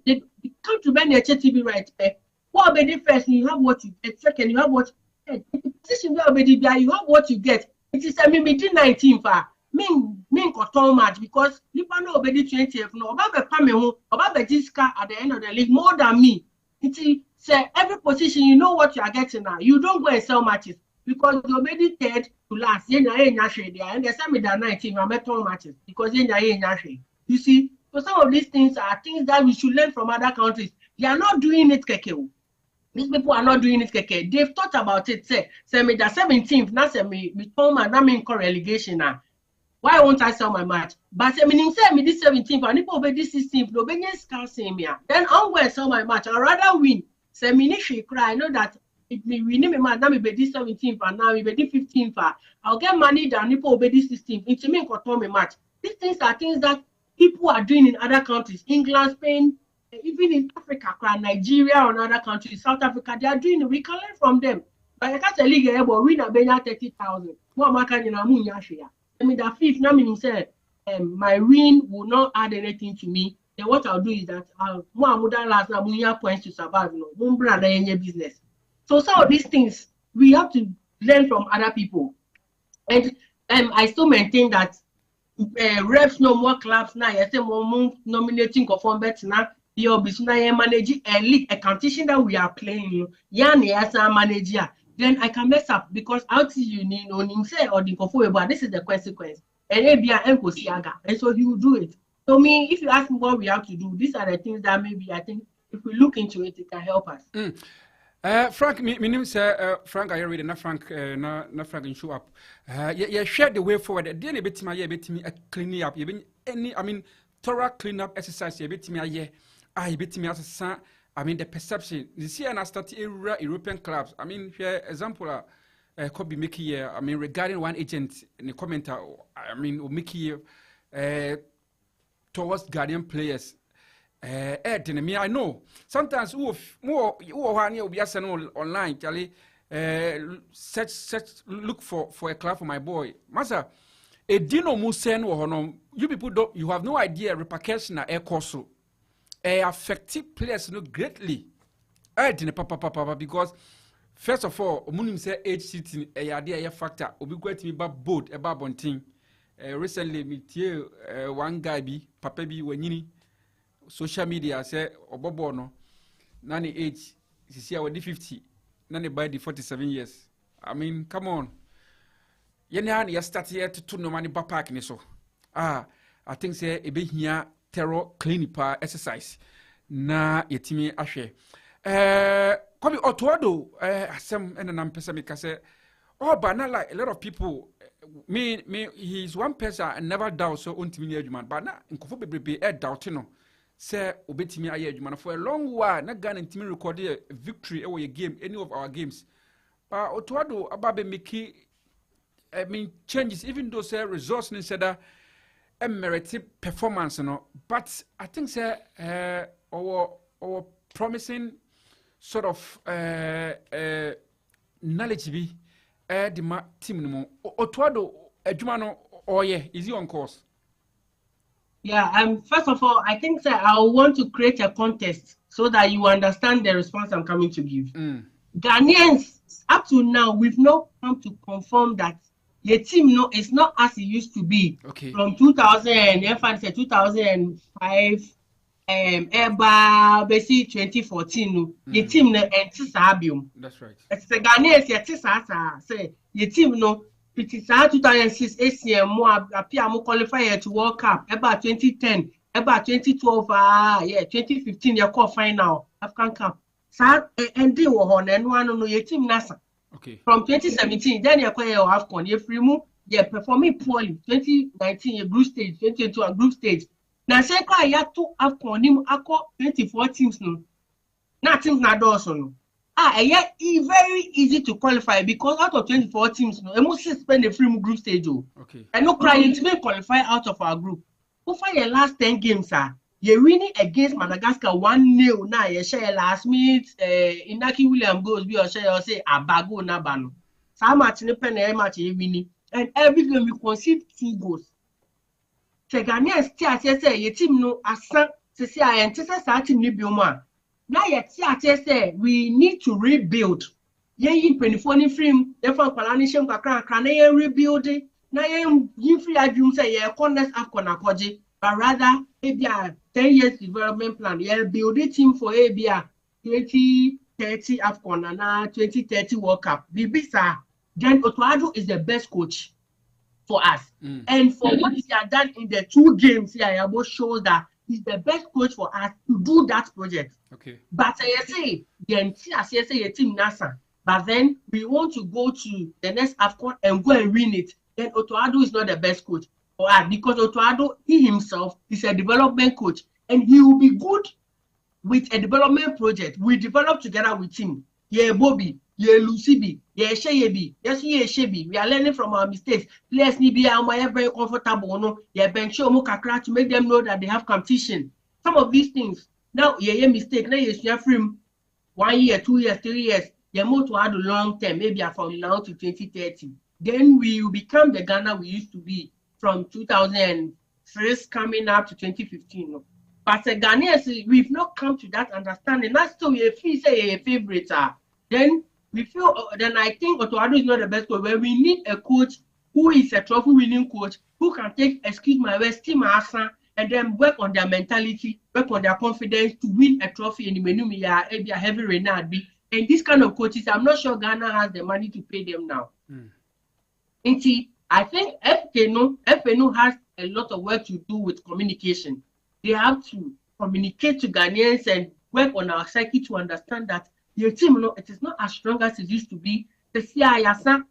S3: they come to buy TV rights. What about the first? You have what you get. Second, you have what you get. Position you have what you get. It is a mean 19 for mean cotton match because you know already 20th. No, about the family, about the Jiska at the end of the league more than me. It is say every position you know what you are getting now. You don't go and sell matches because you already third to last. And the same with the 19 are metal matches because you see. So some of these things are things that we should learn from other countries. They are not doing it, keke. These people are not doing it, keke. They've thought about it. Say me the 17th. Now say me Tom and I mean relegation now. Why won't I sell my match? But I mean, say me this 17th, and people obey this 16th, no be scarcing me. Then I'm going to sell my match. I'd rather win. Say me cry. I know that if me win my match, now me be this 17th, and now me be this 15th. I'll get money than people obey this 16th. It's me control my match. These things are things that people are doing in other countries, England, Spain, even in Africa, Nigeria, or other countries, South Africa. They are doing it. We can learn from them. But I can't tell you, but win a 30,000. What man can you know? I mean, that fifth, now meaning say, my win will not add anything to me. Then what I'll do is that I'll points to survive. Business. So some of these things we have to learn from other people, and I still maintain that refs no more clubs now. Yes, more nominating conform bet now. The obviously manage a league, a competition that we are playing. Yes, manager. Then I can mess up because out you need on say or the but this is the consequence. And and so he will do it. So me, if you ask me what we have to do, these are the things that maybe I think if we look into it, it can help us.
S2: Frank, my name is Frank. I read na Frank, na Frank in show up. You share the way forward. Then a bit me clean up. You been any, I mean, thorough clean up exercise. You bit me a year. I bit me as a I mean, the perception. This year, I started European clubs. I mean, here example, could be making here. I mean, regarding one agent in the commenter. I mean, making towards Guardian players. I know sometimes who will be asking online, Charlie. Look for a club for my boy, Master. A dino musen or you people don't. You have no idea repercussion at air course. Affected players greatly. Papa because first of all, Munim say age sitting a idea factor. Obi going to be boat about one thing. Recently, me one guy be Papa be when social media say Obobono, nani age, see our 50, nani by the 47 years. I mean, come on. You start here to no money back in so. I think say a bit here terror clinical exercise. Na yetimi ashe. Kobi Otuado, some and an pesamica say, oh, but not like a lot of people. Me, he's one person I never doubt so untimely man, but not in Kofu be doubtino. Say, obetimi aye man for a long while, not gonna intimi recorded a victory over a game, any of our games. But Otuado ababe Miki, I mean, changes, even though say resource instead of a merited performance, you know. But I think say our promising sort of knowledge be the team no Otuado Jumano is he on course?
S3: Yeah, first of all, I think that I want to create a contest so that you understand the response I'm coming to give. Ghanaians, up to now, we've not come to confirm that the team is not as it used to be.
S2: Okay.
S3: From 2005, 2005, basically 2014. The team
S2: That's right.
S3: It's the Ghanaians, say the team 2006 ACM more appear more qualifier to World Cup about 2010 about 2012 2015 your call final African Cup and they were on and one no your team NASA.
S2: Okay.
S3: From 2017 then you acquire AFCON you free move you performing poorly 2019 a group stage 2022 a group stage now say cry ya to AFCON him akọ 24 teams no na teams na also no very easy to qualify because out of 24 teams, must spend a free group stage.
S2: Okay.
S3: And no crying to qualify out of our group. Over your last 10 games, you're winning against Madagascar 1-0. Now you share last minute. Inaki William goes be or say Abago Nabano. So much in the pen match winning, and every game we concede 2 goals. The Ghanaians say your team no asan to say I anticipate team ni bioma. Now say we need to rebuild. Yen 24 frame, therefore Palanisham Kakran rebuilding. Now yen free adjum say ye corners afcon akoje, but rather ABR 10 years development plan. Ye build a team for ABR 2030 AFCON and 2030 World Cup. Bibisa, then Otuado is the best coach for us. And for what he has done in the 2 games here, Yabo shows that he's the best coach for us to do that project.
S2: Okay.
S3: But I say, the team NASA. But then we want to go to the next AFCON and go and win it. Then Otuado is not the best coach. because Otuado, he himself is a development coach, and he will be good with a development project. We develop together with him. Yeah, Bobby, yeah, Lucy, yeah, Shebi, yes, yeah, Shebi. We are learning from our mistakes. Players need be very comfortable, no? Yeah, bench kakra to make them know that they have competition. Some of these things. Now, yeah, mistake. Now you frame 1 year, 2 years, 3 years. Yeah, more to add a long term, maybe from now to 2030. Then we will become the Ghana we used to be from 2006 coming up to 2015. No? But the Ghanaians, we've not come to that understanding. That's still a fee say a favorite. Then we feel. Then I think Otuado is not the best coach. Where we need a coach who is a trophy-winning coach who can take, excuse my words, team Asa, and then work on their mentality, work on their confidence to win a trophy in the menu. A heavy renard. And this kind of coaches, I'm not sure Ghana has the money to pay them now. I think FNO has a lot of work to do with communication. They have to communicate to Ghanaians and work on our psyche to understand that your team, it is not as strong as it used to be. The CIASA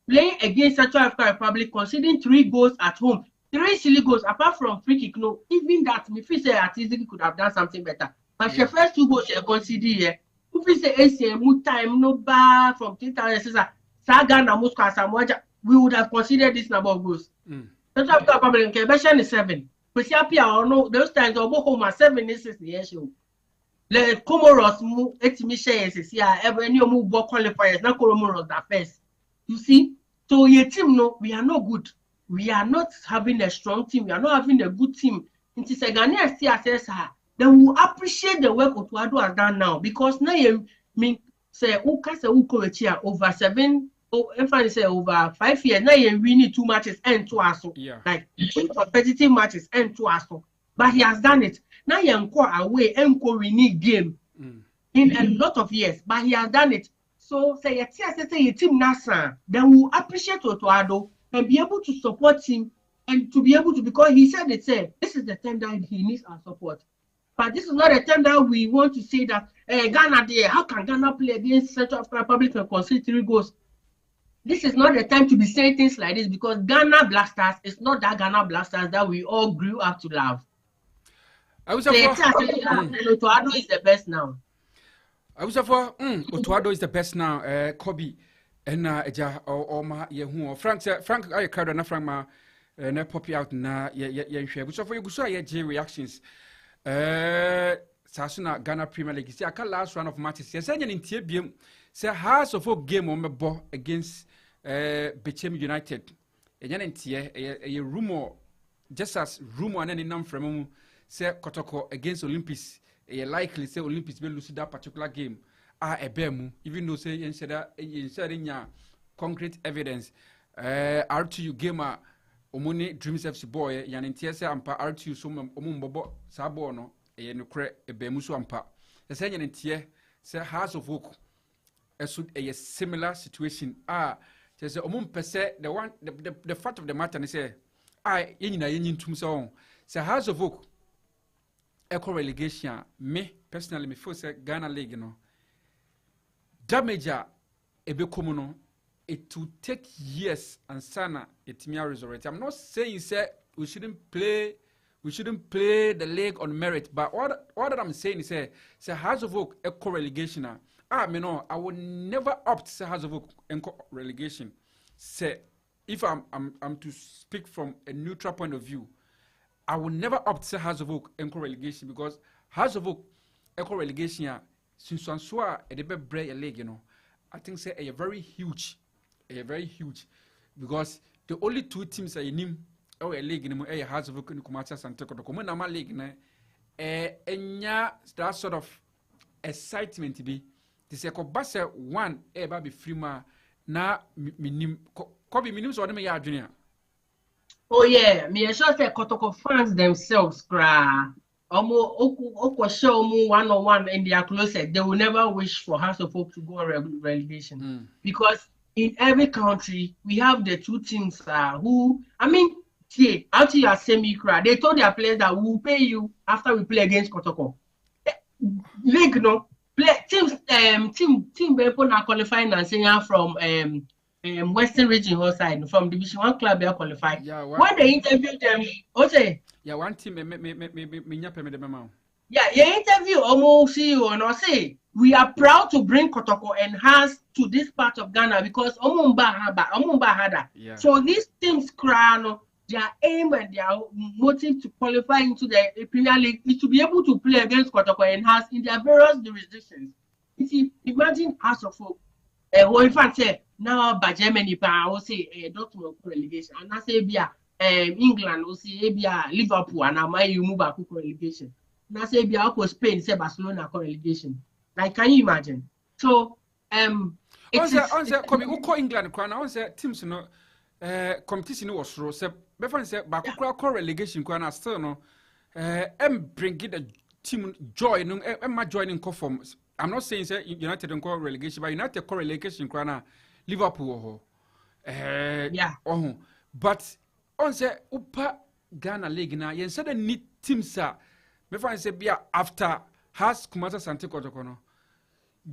S3: playing against Central African Republic, conceding 3 goals at home, 3 silly goals, apart from free kick. No, even that, me feel say at easily could have done something better. But the first 2 goals she conceded here, if we say ACM time no bar from 2006, we would have considered this number of goals. Central African Republic, okay, is 7. Those times, Oklahoma 7 is the issue. The Comoros move 8 missions here. Every new move qualifiers, not Comoros that first. You see, so your team, no, we are not good. We are not having a strong team. We are not having a good team. It is a Ghanaian says then we appreciate the work Otuado has done now because now you mean say who can say who coach here over 7. Oh, if I say over 5 years, now you winning 2 matches and 2 also.
S2: Yeah.
S3: Like 2 competitive matches and 2 also. But he has done it. Now you encore away and winning game in a lot of years. But he has done it. So say your team NASA, then we'll appreciate Otuado and be able to support him and to be able to, because he said this is the time that he needs our support. But this is not a time that we want to say that Ghana there, how can Ghana play against Central African Republic and concede 3 goals? This is not the time to be saying things like this because Ghana Blasters is not that Ghana Blasters that we all grew up to love. Otuado is the best now.
S2: I was for Otuado is the best now. Kobe and Eja or ma Yehu. Frank, I crowd na Frank ma na pop out na share. So for you go so J reactions. Sasuna Ghana Premier League. See, I can last round of matches. Yes, I in TBM. Say House of Folk game on the ball against Bechem United. A rumor, just as rumor and any number from say Kotoko against Olympics. A likely say Olympics will lose that particular game. A bemu, even though say in concrete evidence. R2 gamer Omoni Dreams FC boy, Yan Tiasa ampa R2 sum Omumbobo Sabono, a nucre a bemusu ampa. The same in Tia say House of Folk. A similar situation. Just per se, the fact of the matter is say, yin to so say House of Oak echo relegation. Me personally, me feel say Ghana League, damage a be commono. It will take years and sana it may resurrect. I'm not saying say we shouldn't play the league on merit, but what that I'm saying is say House of Oak echo relegation. I would never opt to House of Oak and relegation. Say, if I'm to speak from a neutral point of view, I would never opt to House of Oak and relegation because House of Oak and relegation, since one saw a debate break a leg, I think say a very huge, because the only 2 teams are in him or a league in a House of Oak and Kumachas and Toko, Common League, that sort of excitement to be. This is a Kobasa 1 baby frima na minim Kobe minim so me ya junior.
S3: Oh yeah, me sure say Kotoko fans themselves cry. Omo show mu 1-on-1 in their closet. They will never wish for House of Hope to go on relegation because in every country we have the 2 teams who see after you are semi-cry. They told their players that we will pay you after we play against Kotoko. League no. Play teams team people are qualifying and saying from Western Region side from Division 1 club they qualified.
S2: Yeah,
S3: when they interviewed them, okay.
S2: Yeah, one team me
S3: Yeah, you interview almost CEO and I say we are proud to bring Kotoko Enhance to this part of Ghana because Omumba had.
S2: Yeah.
S3: So these teams crown their aim and their motive to qualify into the Premier League is to be able to play against Kotoko Enhance in their various jurisdictions. You see, imagine House of Folk. Well, in fact, now by Germany, I will say Dortmund relegation, and I say England will say Liverpool, and I might move back to relegation. And I say Spain, say Barcelona relegation. Like, can you imagine? So,
S2: on England, on teams no competition was so. So, before say back relegation, still no. Bring the team joy, no, joining conform. I'm not saying say United don't call relegation, but United call relegation kwana Liverpool
S3: yeah.
S2: Oh, but on say upa Ghana League na yen say the need teams me find say bia after has Kumasa Sante Kotoko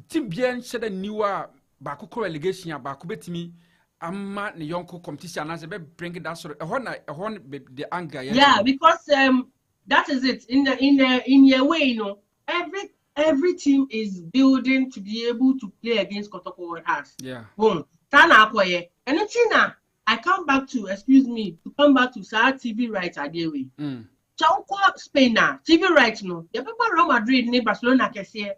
S2: team bien say the newer ba call relegation ya ba betimi amma ne yonko competition na say be bring that sort the anger
S3: yeah because that is it in your way, you know, every team is building to be able to play against Kotoko House.
S2: Yeah.
S3: Boom. Tana akoye. And China, I come back to Sa TV rights adewe. Chauko Spain na TV rights no. The people Real Madrid ne Barcelona kese.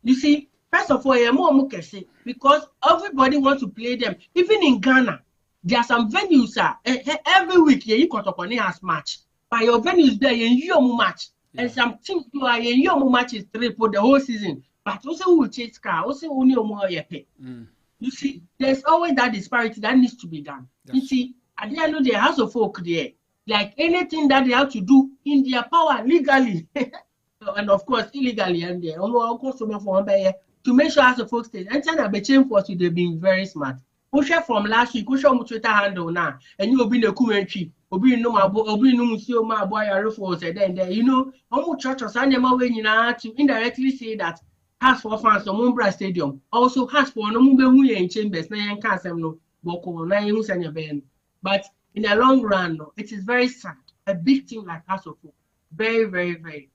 S3: You see, first of all, more kese because everybody wants to play them. Even in Ghana, there are some venues every week you Kotoko has match. By your venues there you match. Yeah. And some teams do in your matches 3 for the whole season, but also will chase car, also only more pay. You see, there's always that disparity that needs to be done. You see, at the end of the House of Folk there, like anything that they have to do in their power legally, and of course illegally, and they almost to make sure House of Folk stays. And China be chain force, they've been very smart. Push from last week, push on Twitter handle now, and you will be in the commentary. Obi no musio ma boy arifo said then you know omu churches and them way to indirectly say that has for fans on Mumbra Stadium also has for no mube hu in chambers na yen kan sem no boko na yen hu sanya ben. But in the long run no, it is very sad. A big team like House of Folk, very very very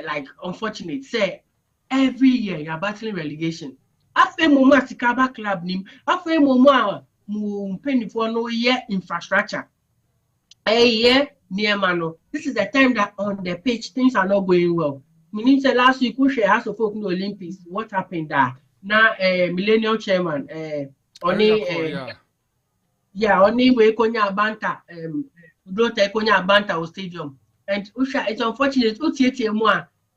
S3: like unfortunate say every year you are battling relegation. Afe momo asikaba club nim afe momo mu penny for no year infrastructure. This is the time that on the pitch things are not going well. Meaning say last week we share House of Folk in the Olympics. What happened there? Now Millennium Chairman only way Konya Banta don't take Konya Banta stadium. And Usha, it's unfortunate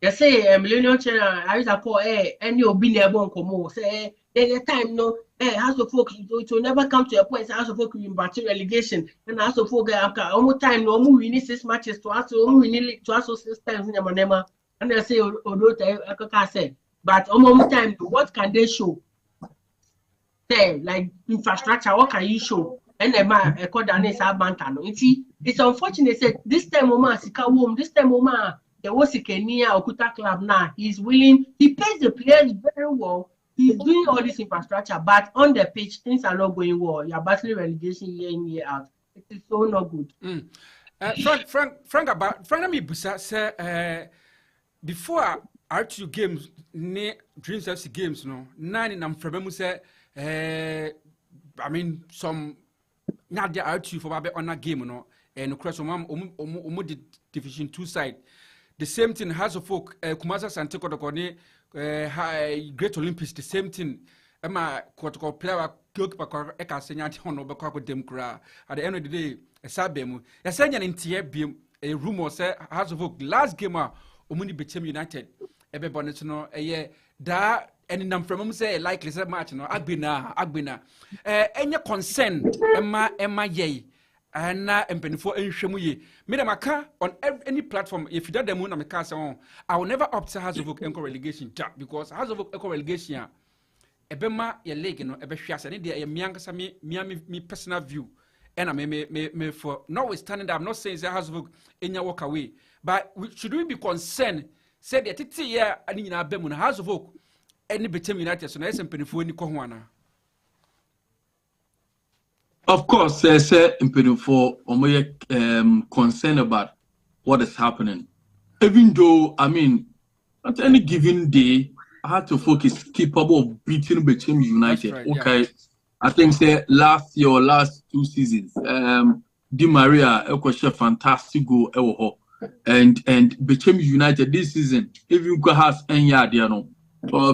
S3: they say Millennium Chairman I used to call any obinebon komo say there's a time no House of Folk it will never come to a point House of Folk will battle relegation and House of Folk almost time no we need 6 matches to us we need to us 6 times in Manema and they say I say but almost time what can they show say like infrastructure what can you show and the according to it's unfortunate say this time this time the Kenya Okuta club now he's willing he pays the players very well. He's doing all this infrastructure, but on the pitch, things are not going well. You're battling relegation year in, year out. It is so not good. Frank,
S2: me busa say before R2 games, Dreams FC games, no, 9 in Amfrabemu say, I mean, some not the R2 for Babe on that game, no, and across the Division 2 side. The same thing House of Folk, Kumasa Sante Kotoko Great Olympics, the same thing. Emma Kotoko player goalkeeper Eka Senyati Hono Bako dem kra. At the end of the day, a sabemu. A Senyan in TB a rumor say House of Folk last game Omuni Bechem United. Ebe Bonetino a year da and nam from say likely say match no Agbina. Any concern Emma ye. And now for Enshamuye. Midamaka on any platform, if you don't the moon and the I will never opt to House of Folk relegation because House of Folk relegation. Ebema ye leg no ebe hwase ne de mianga me personal view and I may for notwithstanding that I'm not saying that House of Folk enya walk away but should we be concerned say the titi year ani nyina bemu House of Folk any Bechem United so na SMP ni ko ho ana
S1: Of course, say in for concerned about what is happening. Even though, I mean, at any given day, I had to focus capable of beating Bechem United.
S2: Right,
S1: okay.
S2: Yeah.
S1: I think say last year or last 2 seasons, Di Maria a fantastic goal and Bechem United this season, even has any idea no.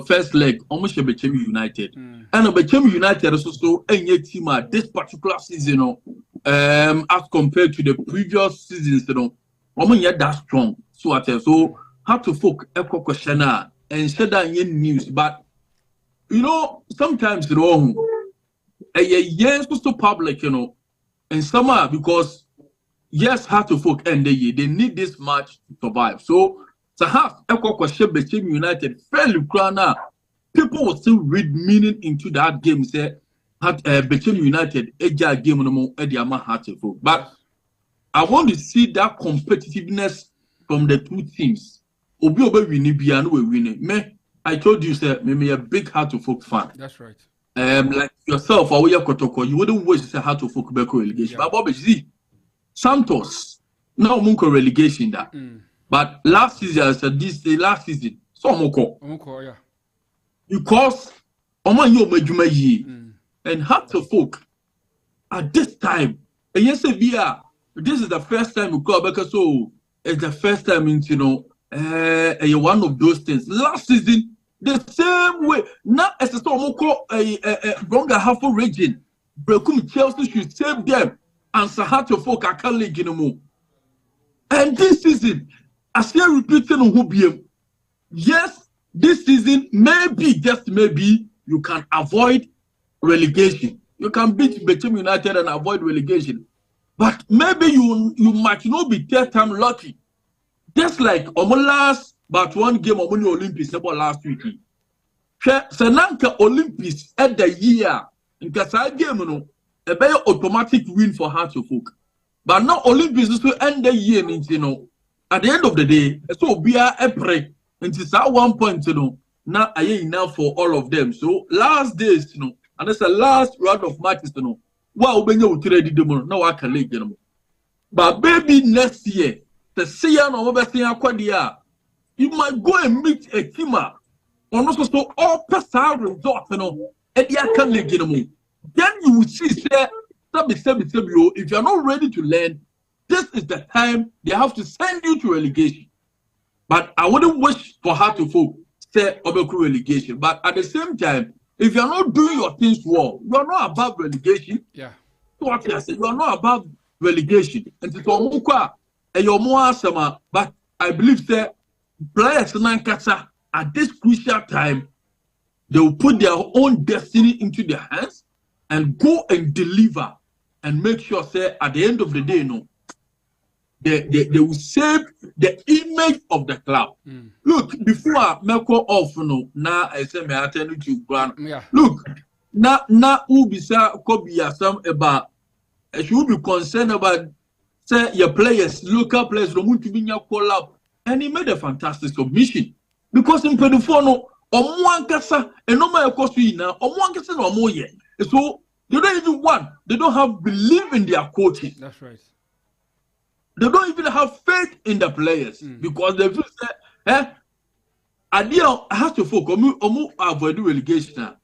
S1: First leg, almost Bechem United. And Bechem United also any team at this particular season, as compared to the previous seasons, almost yet that strong. So I tell so how to folk echo question and share that in news. But sometimes yes, to public, and summer because yes, how to folk end the year. They need this match to survive. So to have echo question between United fairly crana, people will still read meaning into that game. Say between United, a game no more had to folk. But I want to see that competitiveness from the two teams. Obi winning, Biano will win it. Me, I told you, sir, me a big Heart of Folk fan.
S2: That's right.
S1: Like yourself, or Kotoko, you wouldn't wish to say Heart of Folk Beko relegation. But Bobby, see, Santos, now Munko relegation that. But last season, I said last season, so Munko,
S2: yeah.
S1: Because Oman yo mejuma yi and Heart of Folk at this time, and yes, this is the first time we call because so it's the first time in one of those things. Last season, the same way. Now, as a storm call a longer half of region, Brekum Chelsea should save them and Sahato folk I can't league anymore. And this season, as you're repeating on who yes, this season, maybe, just maybe, you can avoid relegation. You can beat Bechem United and avoid relegation. But maybe you might not be third time lucky. Just like last but one game of Olympics about last week. Senanka Olympics at the year in Kasai game a very automatic win for Heart of Folk. But now Olympics will end the year at the end of the day, so be a break until that 1 point now I enough for all of them. So last days, and it's the last round of matches, wow, when you trade them now I can league but maybe next year. The Sian or Overseas, you might go and meet a team or also so all personal results, and you can league then you will see, if you're not ready to learn, this is the time they have to send you to relegation. But I wouldn't wish for Heart of Folk say Obeku relegation. But at the same time, if you're not doing your things well, you're not above relegation.
S2: Yeah.
S1: So what I say, you're not above relegation. And to but I believe that players at this crucial time, they will put their own destiny into their hands and go and deliver and make sure say at the end of the day, they will save the image of the club. Look, before I make off, now I say me attend to Grant. Look, now Ubisa could be some about should be concerned about say your players, local players, don't want to be in your collab. And he made a fantastic submission. Because in Pedofono, or one cassa, and no matter cost we now, or one cassa or more yet. So they don't even want, they don't have belief in their coaching.
S2: That's right.
S1: They don't even have faith in the players because they feel say, I have to focus on avoid relegation.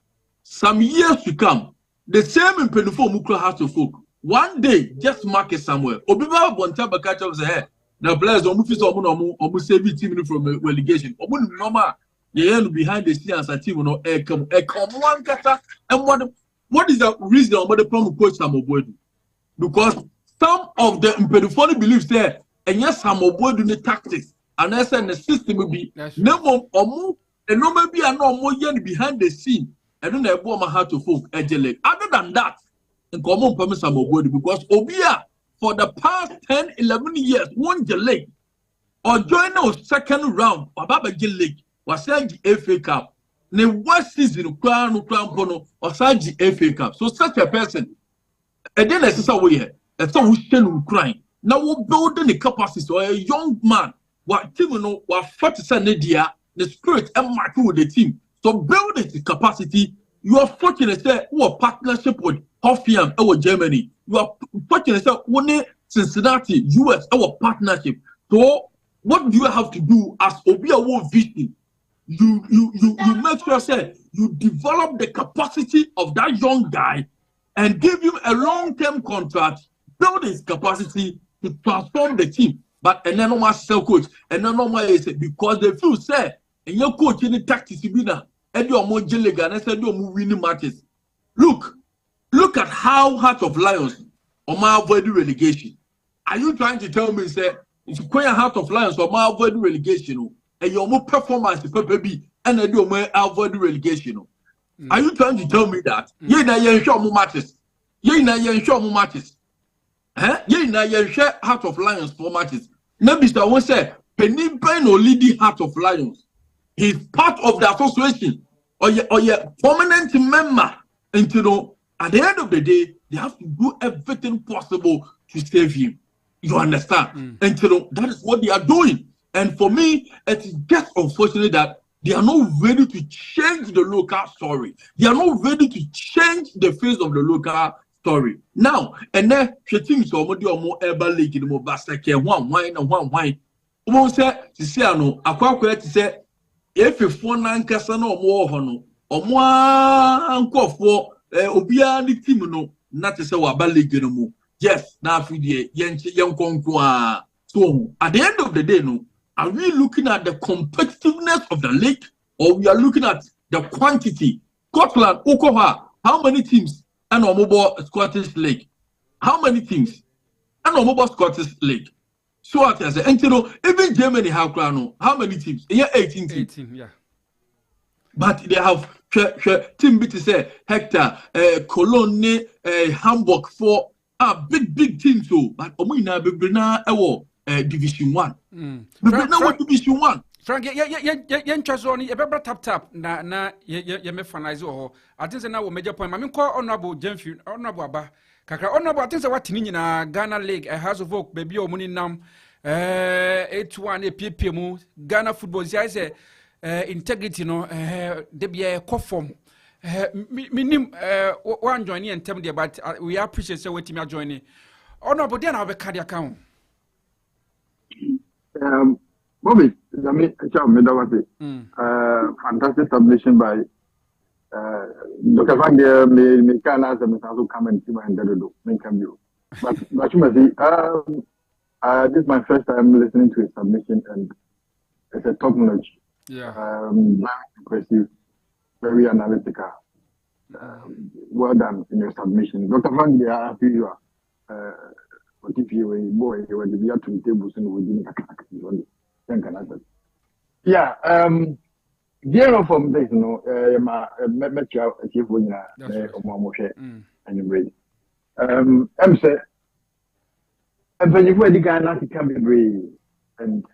S1: Some years to come, the same in Pedofo Mukra has to focus. One day, just mark it somewhere. Obiba Bontaba catch up say, the players don't move almost every team from relegation. Normal, you behind the scenes a team come one kata. And what is the reason why the problem coach Samobodu? Because some of the Impedifoni beliefs there, and yes, Samobodu the tactics, and I said the system will be no more, and no maybe I know more behind the scene, and then I bought my heart to folk. Other than that, and come on, promise Samobodu because Obia for the past 10, 11 years won the league or join the second round, Baba League was saying the FA Cup. The worst season, Crown or Saji FA Cup. So such a person, and then I said, we here. That's how we stand crying. Now we're building the capacity. So a young man, what team what 40 the spirit and marking with the team. So build the capacity. You are fortunate that you are partnership with Hoffenheim or Germany. You are fortunate that one Cincinnati, US, our partnership. So what do you have to do as Obia World vision? You make sure say you develop the capacity of that young guy and give him a long-term contract, build his capacity to transform the team. But and then no more sell coach, and then no more is because they feel say and your coach in the tactics be now. And you're more Jilligan, and said you're winning matches. Look at how Heart of Lions or my avoid relegation. Are you trying to tell me, say, it's quite Heart of Lions or my avoid relegation? And your more performance, baby, and then you're more avoid relegation. Are you trying to tell me that? Ye na yen show more matches. Ye na yen show more matches. Ye na yen share Heart of Lions for matches. Maybe I won't say Penny Pen or leading Heart of Lions. He's part of the association. Or your permanent member, and you know, at the end of the day, they have to do everything possible to save him. You understand? And you know, that is what they are doing. And for me, it is just unfortunate that they are not ready to change the local story. They are not ready to change the face of the local story. Now, and then she thinks somebody or more ever league in the more basket, one wine. Almost said, to say, I know, I quite to say. If you phone and casa no more hono, or more uncle for Obia the team no, not to say what Baligano. Yes, now for the young conqueror. So at the end of the day, no, are we looking at the competitiveness of the league, or we are looking at the quantity? Scotland, Okoha, how many teams and a mobile Scottish League? How many teams and a mobile Scottish League? So what I say, and you know, even Germany have how many teams? Yeah, 18 teams.
S2: 18, yeah.
S1: But they have team to say Hector, Cologne, Hamburg for big teams. So, but Omina Bibrina Division 1. Bibrina what Division 1?
S2: Frank, interest on a better tap na ye me finalize or I think now major point. I mean, call honorable Jenfu, honorable Abba. Kakra honorable, I think what Tinina Ghana League, a house of oak, baby or money nam 8-1 a PPM Ghana football. I say integrity no de be a conform. Minim one joining and tell me but we appreciate so what you joining. Honorable, then have a cardiac account.
S5: Bobby, I mean, fantastic submission by Dr. Frank. Me can answer me also come and see my do. But you must see, this is my first time listening to a submission, and it's a top notch.
S2: Yeah.
S5: Very impressive, very analytical. Well done in your submission, Dr. Frank. I feel you are. What if you were a boy? You were the to the tables and we didn't attack. Yeah, dear from this, no, met you at your phone, anyway. I'm saying, and when you were the guy not to come in brave, and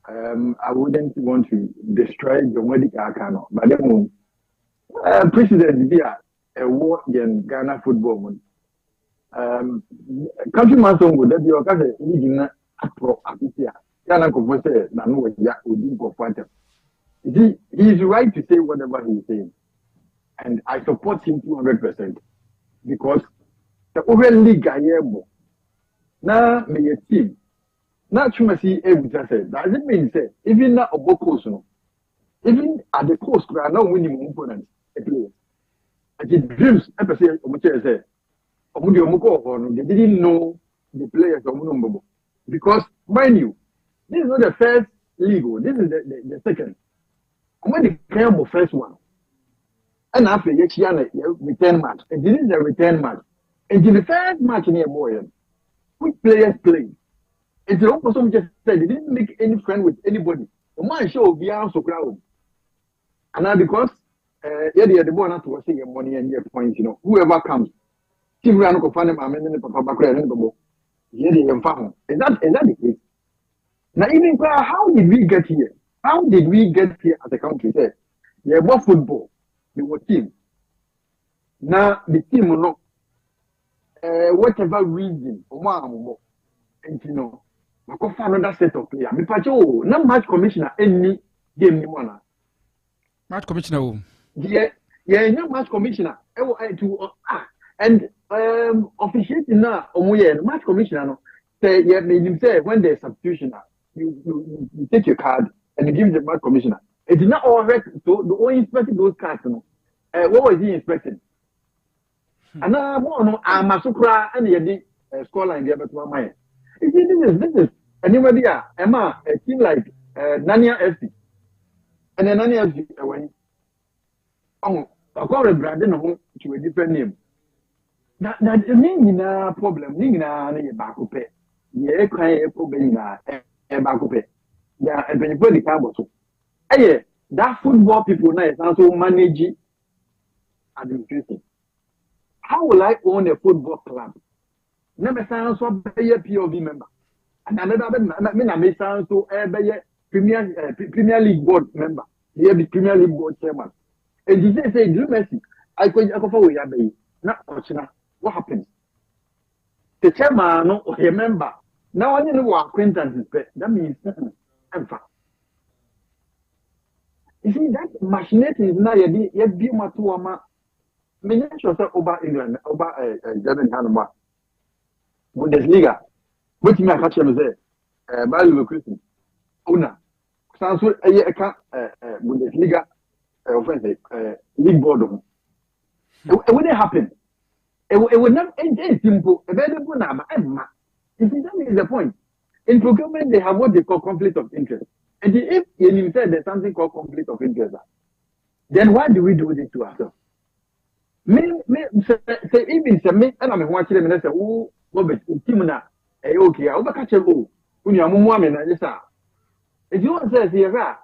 S5: I wouldn't want to destroy the medical account, but then, President, dear, a war in Ghana football. Countryman song would that be your cousin, leading pro Apitia. Ghana could say, Nano, he's right to say whatever he's saying, and I support him 200% because the overall league I am now, may a team. Now, you must see able to say, does it mean say, even now, even at the coast, we are not winning opponents, a player. And it dreams, I say, they didn't know the players of Munombo. Because, mind you, this is not the first league, this is the second. When they came the first one, and after the return match, and this is the return match. And in the first match in here, boy, which players played? And the also just said they didn't make any friend with anybody. The man show be also crowd. And now because the boy not to see your money and your points, you know, whoever comes. Team Rano ko find them and Papa Bakra and Bobo. Is that the case? Now, even how did we get here? How did we get here as a country? Yeah, about football, the team. Now, the team will know whatever reason, and you know, I go find another set of players. Me pacho, not match commissioner any game ni one.
S2: Match commissioner.
S5: Yeah, Yeah, no match commissioner. And officiating now, match commissioner. No, say yeah, say when there's substitution, you take your card and you give the match commissioner. It did not all right. So the only inspecting those cards, no. What was he inspecting? And now, I'm a supra and the scoreline there, but my mind. This is anybody, Emma, a team like Nania FC. And then Nania FC, when I call a brand to a different name. Now, the name in a problem, Nina, a bacope. Yeah, cry a problem, a bacope. Yeah, and when you put the cabo. Hey, that football people now is also managing administration. How will I own a football club? Never sounds so be a POV member. And I may sound so be a Premier League board member. Here be Premier League board chairman. And you say, do Messi, I could go ya be not what happens? The chairman no a member. Now I know what acquaintances, that means I'm fine. You see, that machinating is now yet be my two ama. Many sure over England, over German Hanoma. Bundesliga. Which me I catch them say, Balu Christian. Una. Sounds what a year Bundesliga, offensive, league board. It wouldn't happen. It would not end simple, available now, you see, that is the point. In procurement, they have what they call conflict of interest. And if you said there's something called conflict of interest, then why do we do this to ourselves? Say even say me, and I'm watching them and say, oh, what be team na? Okay, I'll catch a go. When you are more men, yes, sir. If you want to say here,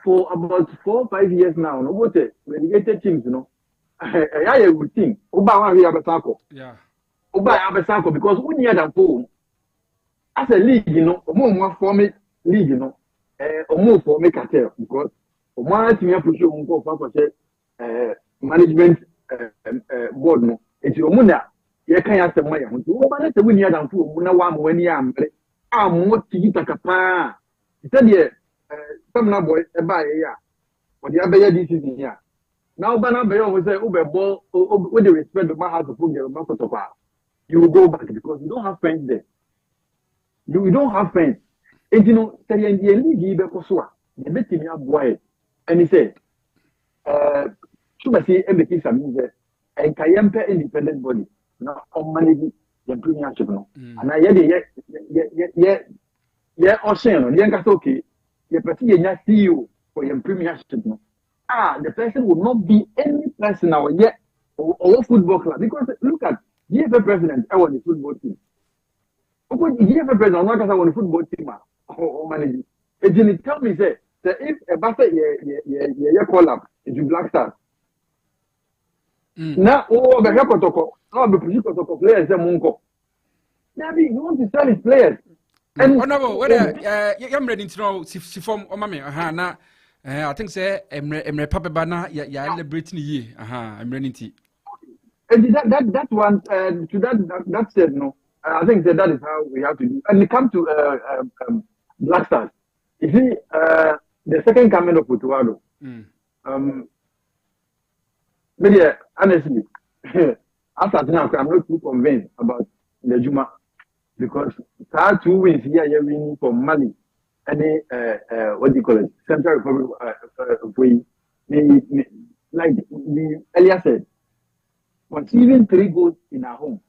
S5: for about 4 or 5 years now, no what relegated teams, you know, I would think, Oba we have a tackle.
S2: Yeah.
S5: Oba have a tackle because when you are the phone, as a league, you know, more for me. League, you know, or move for make a tell because one thing you have to show for management board. No, it's your money. You can't have the money. But when you are down to when you I'm what to get a capa. It's a some boy a buy a year. But the other this is here. Now, Banana will say, Uber ball, with the respect of my house to put your market of you will go back because you don't have friends there. You don't have friends. And you know, say in the league, the betting up boy, and he said, Chumasi MBT Samize, and Kayampe independent body, now on managing the premiership. And I yeah, Ocean, Yanka okay, the party CEO for your premiership. The person would not be any person now yet or football club because look at GFA president, I want the football team. Okay, GFA president, I'm not going to want the football team. Or managing. And then tell me, say, that if a basket, yeah, call up, it's Black Stars. Now, the Hakotoko, all the Pusiko players, the Munko. Nabi, you want to sell his players.
S2: And no, whether I'm ready to know if from Omame, now, I think, say, I'm Papa Bana, yeah, celebrating ye, I'm ready to.
S5: And that one, to that said, no, I think that is how we have to do. And it comes to Black Stars. You see, the second coming of Putuado. Maybe honestly, after now, I'm not too convinced about the Juma because there are 2 wins here. You're winning from Mali and what do you call it? Central Republic. Like the earlier said, conceding 3 goals in our home.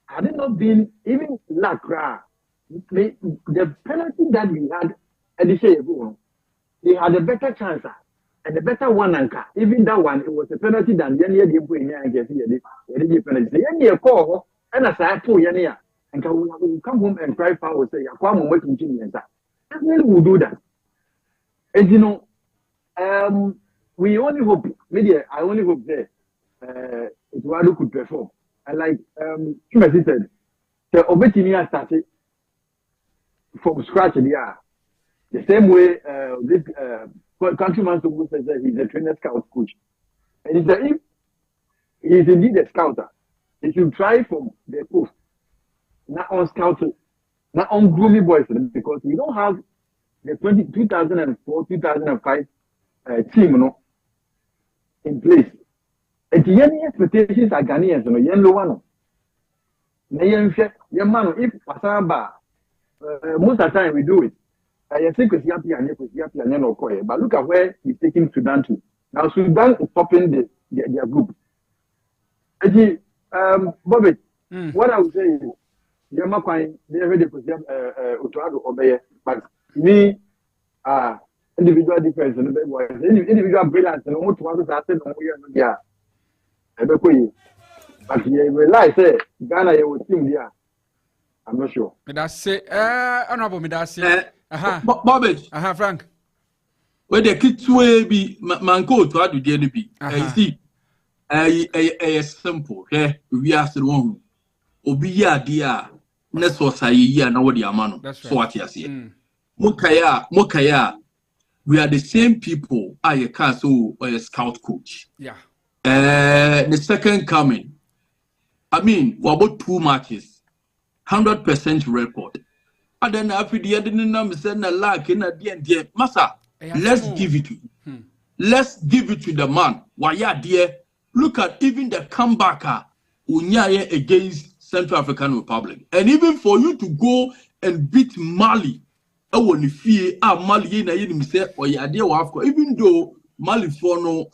S5: Had it not been even Lacra. The penalty that we had at the Shea, they had a better chance and a better one anchor. Even that one, it was a penalty than the year they put in and get the penalty. The year call and as I pull Yania and come home and cry for say, I come waiting to that. Definitely will do that. And you know, we only hope, media, I only hope that Eduardo could perform. And like Chumasi said, the Obetinia started from scratch. The same way this countryman says that he's a trainer scout coach. And he said if he is indeed a scouter, he should try from the post, not on scouting, not on grooming boys, because we don't have the 2004, 2005 team, you know. in place. And the any expectations are Ghanaians, no, yen low one. Nayan man, if Pasaba, most of the time we do it. I think it's Yapi and no Koye, but look at where he's taking Sudan to. Now Sudan is topping their group. Bobby, what I would say is, Yama Quine, they already put Utuado obey, but me, individual difference and individual brilliance and what was I said, yeah, but you realize, Ghana, you would think, yeah, I'm not sure.
S2: That's it, honorable Medasi.
S1: Bobby,
S2: Frank.
S1: Where the kids will be, man, go to add the enemy. I see. A simple, okay? We are the one. Obiya dia, Neso Sayi, and over the Amano. So what you say? Mokaya, we are the same people. I can't so a scout coach.
S2: Yeah.
S1: The second coming. I mean, what about 2 matches? 100% record. And then after the ending number send a lack in a dear Massa. Let's give it to you. Let's give it to the man. Why, yeah, dear. Look at even the comebacker Unyaye against Central African Republic. And even for you to go and beat Mali, Mali even though Mali for no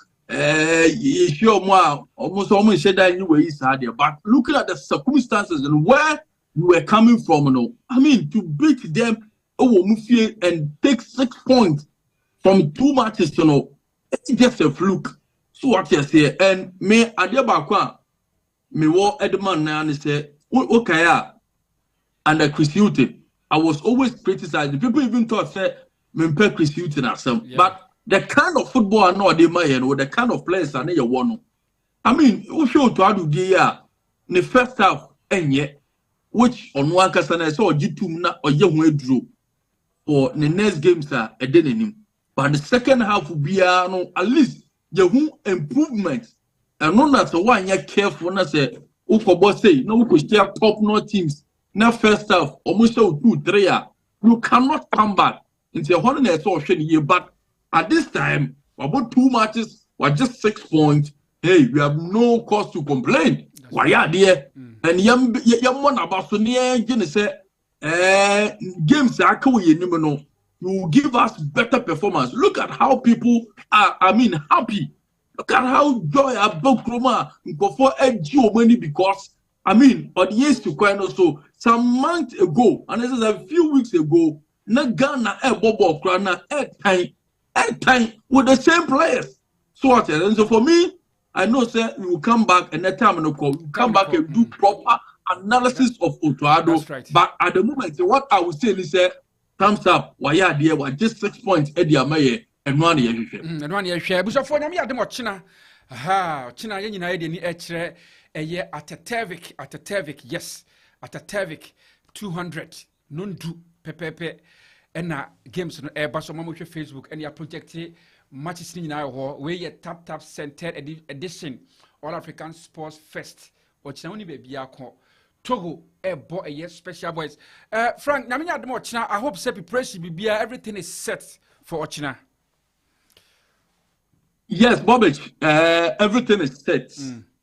S1: almost said that anyway is there. But looking at the circumstances and where you were coming from, no, I mean to beat them and take 6 points from 2 matches, you know, it's just a fluke. So what you say, and me Adiabakwa, me war Edman and say, okay, and Chris Hilton. I was always criticized. People even thought say me pay Chris Hilton as some. But the kind of football I know they may or the kind of players I know you want. I mean, we show to how do the first half and yet, which on one case I saw G2 or young drew for the next games are a denim. But the second half will be at least. The improvement and not that's why you're careful when I say say no we could stay top no teams now first half almost 2-3 you cannot come back into 100 year but at this time about 2 matches were just 6 points. Hey, we have no cause to complain. Why are there and young one about so near say games are you give us better performance. Look at how people are, happy. Look at how joy about Chroma go for money because, or the years to quite also, some months ago, and this is a few weeks ago, na Ghana Bobo Krana time with the same players. So what? And so for me, I know sir, we will come back and that time and come back and do proper analysis of Otuado.
S2: Right.
S1: But at the moment, what I would say is thumbs up. Why are there? Were just 6 points. Eddie Amaye and 1 year.
S2: And 1 year share. But for me, I don't watch China. China, you know, a year at a Tevik, yes, at a Tevik 200. None do pepe and games on Airbus on Mamucha Facebook and your projected matches in our where your tap centered edition All African Sports Fest. Or China only be a call. Togo, a boy, yes, special boys. Frank, Namina China, I hope Sepi Press be everything is set for China.
S1: Yes, Bobich, everything is set.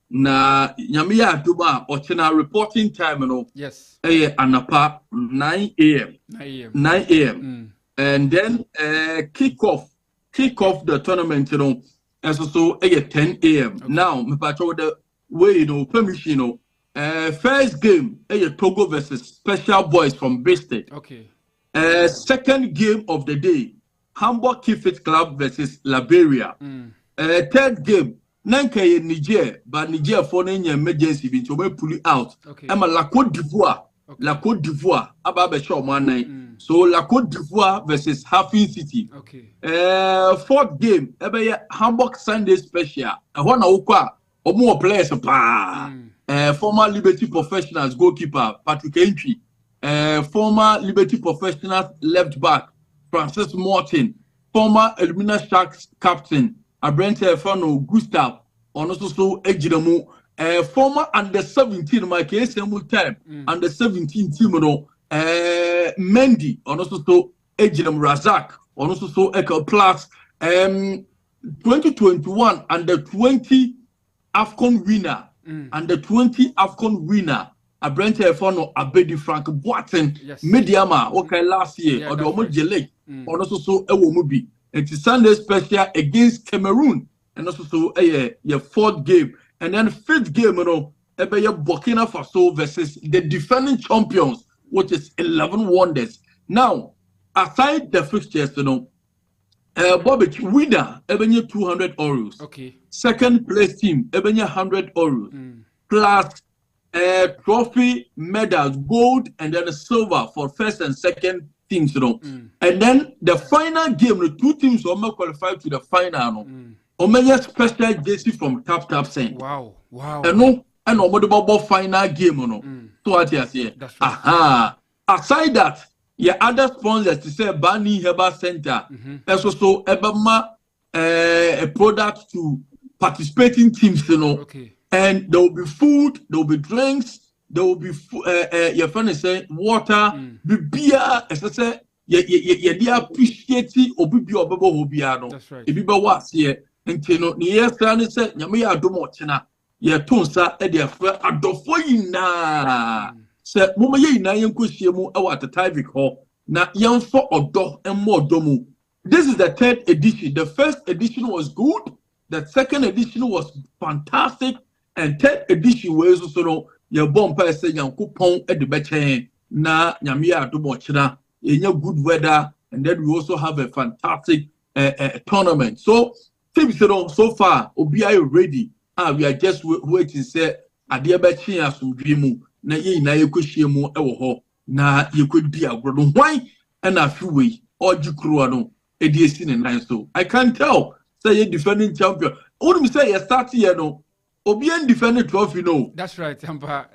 S1: Na Yamia Duba or China reporting time, you know.
S2: Yes.
S1: Anapa 9 a.m. 9 a.m. And then kick off the tournament, you know, as also 10 a.m. Okay. Now, me patrol the way, you know, permission, you know. First game, Togo versus Special Boys from Bay State.
S2: Okay.
S1: Second game of the day, Hamburg Kifit Club versus Liberia. Third game, Nanka Niger, but Niger for an emergency, which will pull it out.
S2: Okay.
S1: I'm a La Côte d'Ivoire. Okay. La Côte d'Ivoire, Ababe Shaw one night. So La Côte d'Ivoire versus Hafin City.
S2: Okay.
S1: Fourth game, Hamburg Sunday Special. I want to or more players. Former Liberty Professionals goalkeeper Patrick Entry, former Liberty Professionals left back Francis Morton, former Elmina Sharks captain Abrente Fano Gustav, also Ejidamo, former under 17 my case time under 17 team Mendy, also Ejidam Razak, also Echo Plus, 2021 under 20 AFCON winner and the 20 AFCON winner. A Brent Fono Abedi Frank Boaten Mediama okay last year or the Omojele or also so Ewomubi. It's Sunday special against Cameroon and also so your fourth game and then fifth game Burkina Faso versus the defending champions, which is 11 Wonders. Now, aside the fixtures, Bobby winner, Ebony 200 euros.
S2: Okay.
S1: Second place team, Ebony 100 euros. Plus trophy, medals, gold, and then silver for first and second teams, And then the final game, the two teams will qualify to the final. Omega special jersey from TopAfric.
S2: Wow.
S1: And Omodobabo final game, So what you say? Aside that, your other sponsors to say Bani Herbal Center, also Ebama a product to participating teams,
S2: Okay.
S1: And there will be food, there will be drinks, there will be your friend is saying water, be beer, as I say, you appreciate it or be your bubble hobiano.
S2: That's right.
S1: If you was here, and near Sunday said, Yamia Domotina, your tonsa, and their friend Adofoina. Said, Mumma, na yankusimu at the TopAfric hall, na young for or dog and more domu. This is the third edition. The first edition was good, the second edition was fantastic. And third edition was also your bomb person Yankupon at the Betchen na Yamia Dumochina in your good weather, and then we also have a fantastic tournament. So teams so far Obi ready. We are just waiting say Adia Betchen some dreamu na ye na yekushiemu ewo na you could be a good why and a few way or Jukruano edition and nine so I can't tell say you defending champion. What me say you start here Obian defending trophy, no.
S2: That's right, Tampa.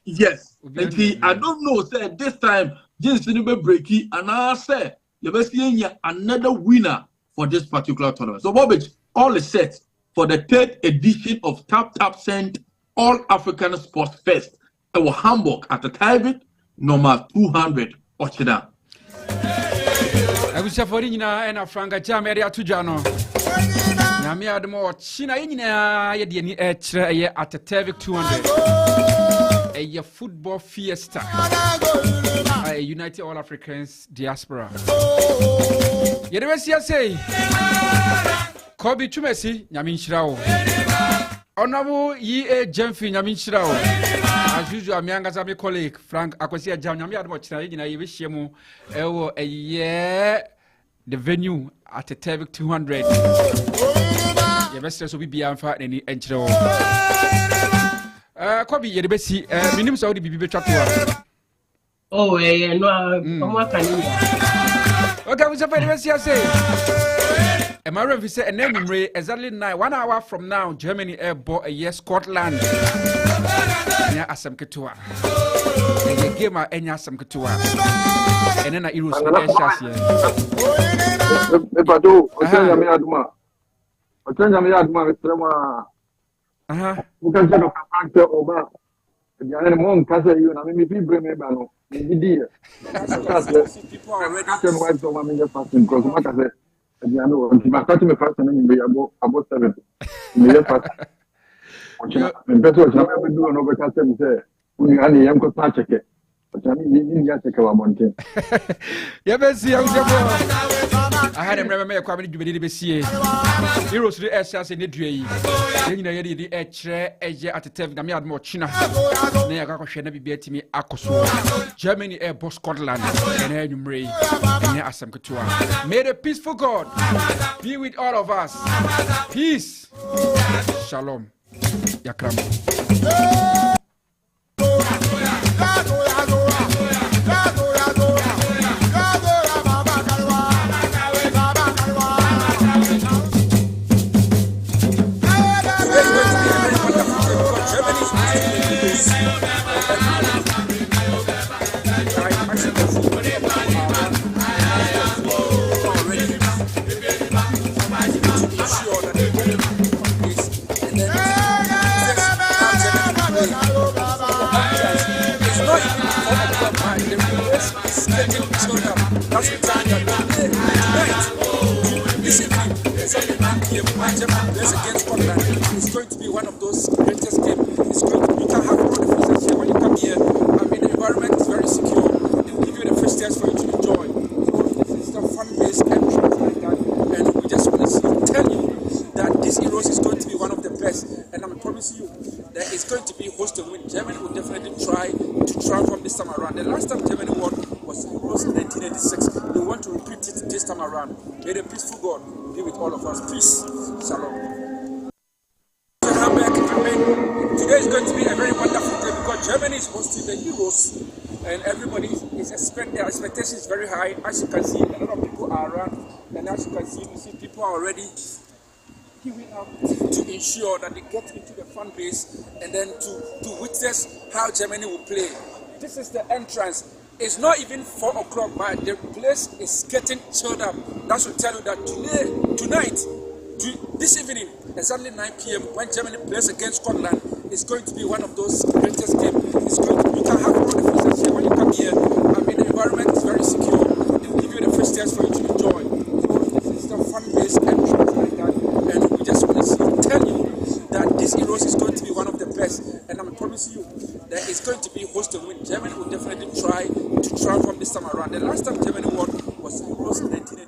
S1: Yes. And I don't know, say this time, James breaky, and I say, you're seeing another winner for this particular tournament. So, Bobich, all is set for the third edition of TopAfric All African Sports Fest. It was Hamburg at the TopAfric, number 200, Ochida.
S2: I wish for and a Franka Jam area to Jano. Namia Adamo, China in at the TopAfric 200. A football fiesta. A United All Africans Diaspora. Yeresia say Kobe Chumesi, Yamin Shrao. Honorable Ye Jemfi Yamin Shrao. As usual, my younger colleague Frank Akosia Jam Yamia China in a Yishemu, a year the venue at the TopAfric 200. The best will be Bianfa and the Entro. Kobe, you're the best. Minimum Saudi be better.
S3: Oh, yeah, no,
S2: okay, we say. A marriage visa and then exactly 1 hour from now, Germany airborne a year Scotland. Near Assam Ketua. And the game are any Assam Ketua. And then I use I had him remember coming to be see heroes to the SS in the day. Then the edge at the TopAfric, Namia Mochina. Neaga should be beating me Akoso. Germany air boss Scotland and air Numray and Assam Katua. May the peaceful God be with all of us. Peace. Shalom. Yakram. That's the time that when Germany plays against Scotland, it's going to be one of those greatest games. It's going to, you can have all the facilities here. When you come here, I mean, the environment is very secure. They will give you the facilities for you to enjoy. So this is the fun-based entrance like that. And we just want to tell you that this Euros is going to be one of the best. And I'm promising you that it's going to be host and win. Germany will definitely try to transform this time around. The last time Germany won was Euros in 1986. They want to repeat it this time around. May the peaceful God be with all of us. Peace. Shalom. Today is going to be a very wonderful day because Germany is hosting the Euros and everybody is their expectation is very high. As you can see, a lot of people are around, and as you can see, people are already queuing up to ensure that they get into the fan base and then to witness how Germany will play. This is the entrance. It's not even 4 o'clock, but the place is getting chilled up. That should tell you that tonight, this evening, exactly 9 p.m., when Germany plays against Scotland, it's going to be one of those greatest games. It's going to, you can have all the facilities here. When you come here, I mean, the environment is very secure. They will give you the facilities for you to enjoy. So this is the fun-based entrance like that. And we just want to tell you that this Euros is going to be one of the best. And I'm promising you that it's going to be host and win. Germany will definitely try to transform this time around. The last time Germany won was Euros in 1980.